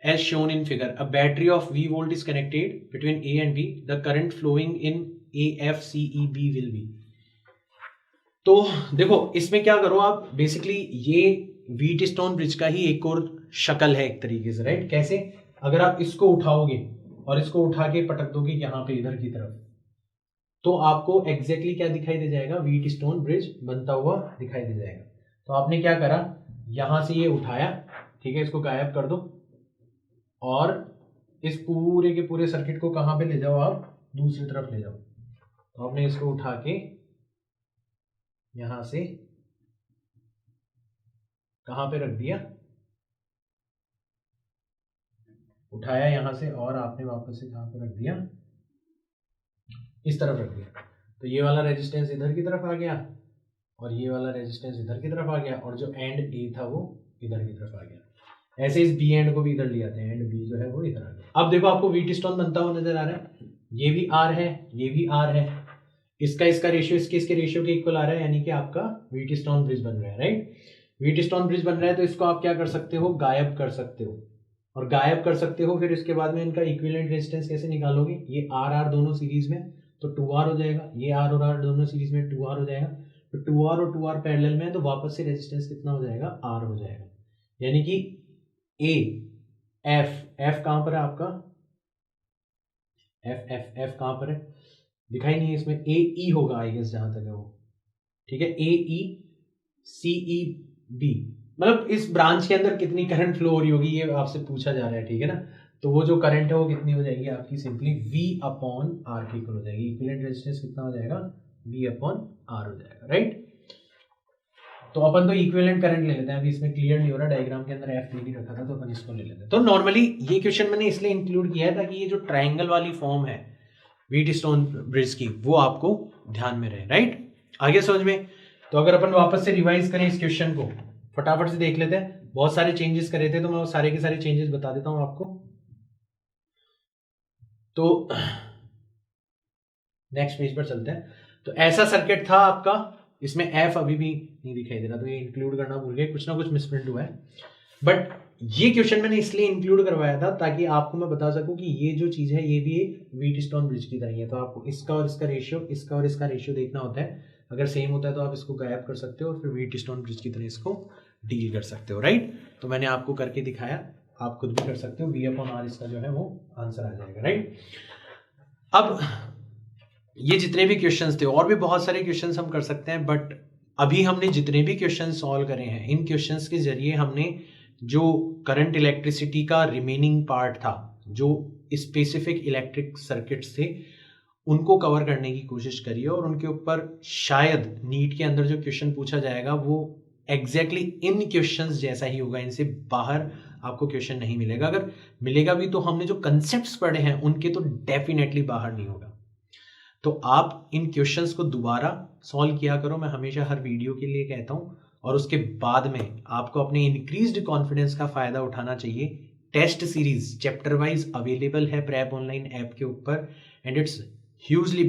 as shown in figure. A battery of V volt is connected between A and B. The current flowing in AFCEB will be. तो देखो इसमें क्या करो आप, basically ये Wheatstone bridge का ही एक और शक्ल है एक तरीके से, राइट। कैसे, अगर आप इसको उठाओगे और इसको उठा के पटक दोगे यहाँ पे इधर की तरफ, तो आपको एग्जैक्टली क्या दिखाई दे जाएगा, व्हीटस्टोन ब्रिज बनता हुआ दिखाई दे जाएगा। तो आपने क्या करा, यहां से ये उठाया, ठीक है, इसको गायब कर दो और इस पूरे के पूरे सर्किट को कहां पे ले जाओ आप, दूसरी तरफ ले जाओ। तो आपने इसको उठा के यहां से कहां पे रख दिया, उठाया यहां से और आपने वापस से कहां पे रख दिया, इस तरफ रख दिया। तो ये वाला रेजिस्टेंस इधर की तरफ आ गया और ये वाला रेजिस्टेंस इधर की तरफ आ गया और जो एंड ए था वो इधर की तरफ आ गया। ऐसे इस बी एंड को भी इधर ले आते हैं, एंड बी जो है वो इधर आ गया। अब देखो आपको व्हीटस्टोन बनता हुआ नजर आ रहा है, ये भी आर है, ये भी आर है, इसका रेशियो इसके रेशियो के इक्वल आ रहा है, यानी कि आपका व्हीटस्टोन ब्रिज बन रहा है, राइट। व्हीटस्टोन ब्रिज बन रहा है तो इसको आप क्या कर सकते हो, गायब कर सकते हो, और गायब कर सकते हो फिर इसके बाद में इनका इक्विवेलेंट रेजिस्टेंस कैसे निकालोगे, ये आर आर दोनों सीरीज में तो 2R हो जाएगा, ये आर और आर दोनों सीरीज में 2R हो जाएगा, तो 2R और 2R पैरेलल में है तो वापस से रेजिस्टेंस कितना हो जाएगा, R हो जाएगा। यानी कि ए एफ कहां पर है आपका, एफ कहां पर है, दिखाई नहीं है इसमें, ए ई होगा आई गेस जहां तक है वो, ठीक है, ए ई सी ई बी, मतलब इस ब्रांच के अंदर कितनी करंट फ्लो हो रही होगी ये आपसे पूछा जा रहा है, ठीक है ना। तो वो जो करंट है वो कितनी हो जाएगी आपकी, सिंपली V अपॉन आर के इक्वल हो जाएगी। इक्विवेलेंट रेजिस्टेंस कितना हो जाएगा, V अपॉन आर हो जाएगा, राइट। तो अपन तो इक्विवेलेंट करंट ले लेते हैं, अभी इसमें क्लियर नहीं हो रहा, डायग्राम के अंदर F नहीं रखा था तो अपन इसको ले लेते हैं। तो नॉर्मली ये क्वेश्चन मैंने इसलिए इंक्लूड किया है ताकि ये जो ट्राइंगल वाली फॉर्म है व्हीटस्टोन ब्रिज की वो आपको ध्यान में रहे, राइट। आगे समझ में। तो अगर अपन वापस से रिवाइज करें इस क्वेश्चन को, फटाफट से देख लेते हैं, बहुत सारे चेंजेस करे थे तो मैं वो सारे के सारे चेंजेस बता देता हूं आपको। तो नेक्स्ट पेज पर चलते हैं। तो ऐसा सर्किट था आपका, इसमें एफ अभी भी नहीं दिखाई दे रहा, तो ये इंक्लूड करना भूल गए, कुछ ना कुछ मिसप्रिंट हुआ है। बट ये क्वेश्चन मैंने इसलिए इंक्लूड करवाया था ताकि आपको मैं बता सकूं कि ये जो चीज है ये भी एक व्हीटस्टोन ब्रिज की तरह है। तो आपको इसका और इसका रेशियो, इसका और इसका रेशियो देखना होता है, अगर सेम होता है तो आप इसको गायब कर सकते हो और फिर व्हीटस्टोन ब्रिज की तरह इसको डील कर सकते हो, राइट। तो मैंने आपको करके दिखाया, आप खुद भी कर सकते हो, V अपॉन आर इसका जो है वो आंसर आ जाएगा, राइट। अब ये जितने भी क्वेश्चंस थे, और भी बहुत सारे क्वेश्चंस हम कर सकते हैं, बट अभी हमने जितने भी क्वेश्चन सॉल्व करे हैं, इन क्वेश्चंस के जरिए हमने जो करंट इलेक्ट्रिसिटी का रिमेनिंग पार्ट था, जो स्पेसिफिक इलेक्ट्रिक सर्किट्स थे, उनको कवर करने की कोशिश करी है। और उनके ऊपर शायद नीट के अंदर जो क्वेश्चन पूछा जाएगा वो एग्जैक्टली इन क्वेश्चंस जैसा ही होगा, इनसे बाहर आपको क्वेश्चन नहीं मिलेगा। अगर मिलेगा भी तो हमने जो कंसेप्ट्स पढ़े हैं उनके तो डेफिनेटली बाहर नहीं होगा। तो आप इन क्वेश्चंस को दोबारा सॉल्व किया करो, मैं हमेशा हर वीडियो के लिए कहता हूं। और उसके बाद में आपको अपने इंक्रीज्ड कॉन्फिडेंस का फायदा उठाना चाहिए। Test series chapter wise available है प्रेप ऑनलाइन ऐप के ऊपर, and it's hugely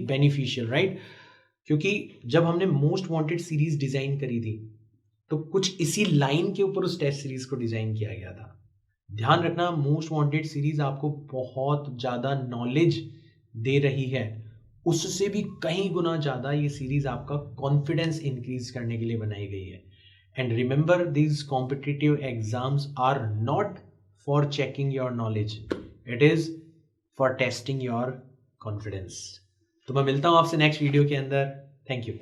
beneficial, right. क्योंकि जब हमने मोस्ट वांटेड सीरीज डिजाइन करी थी तो कुछ इसी लाइन के ऊपर उस टेस्ट सीरीज को डिजाइन किया गया था। ध्यान रखना, मोस्ट वांटेड सीरीज आपको बहुत ज्यादा नॉलेज दे रही है, उससे भी कई गुना ज्यादा ये सीरीज आपका कॉन्फिडेंस इंक्रीज करने के लिए बनाई गई है। And remember, these competitive exams are not for checking your knowledge, it is for testing your confidence. तो मैं मिलता हूं आपसे नेक्स्ट वीडियो के अंदर। Thank you.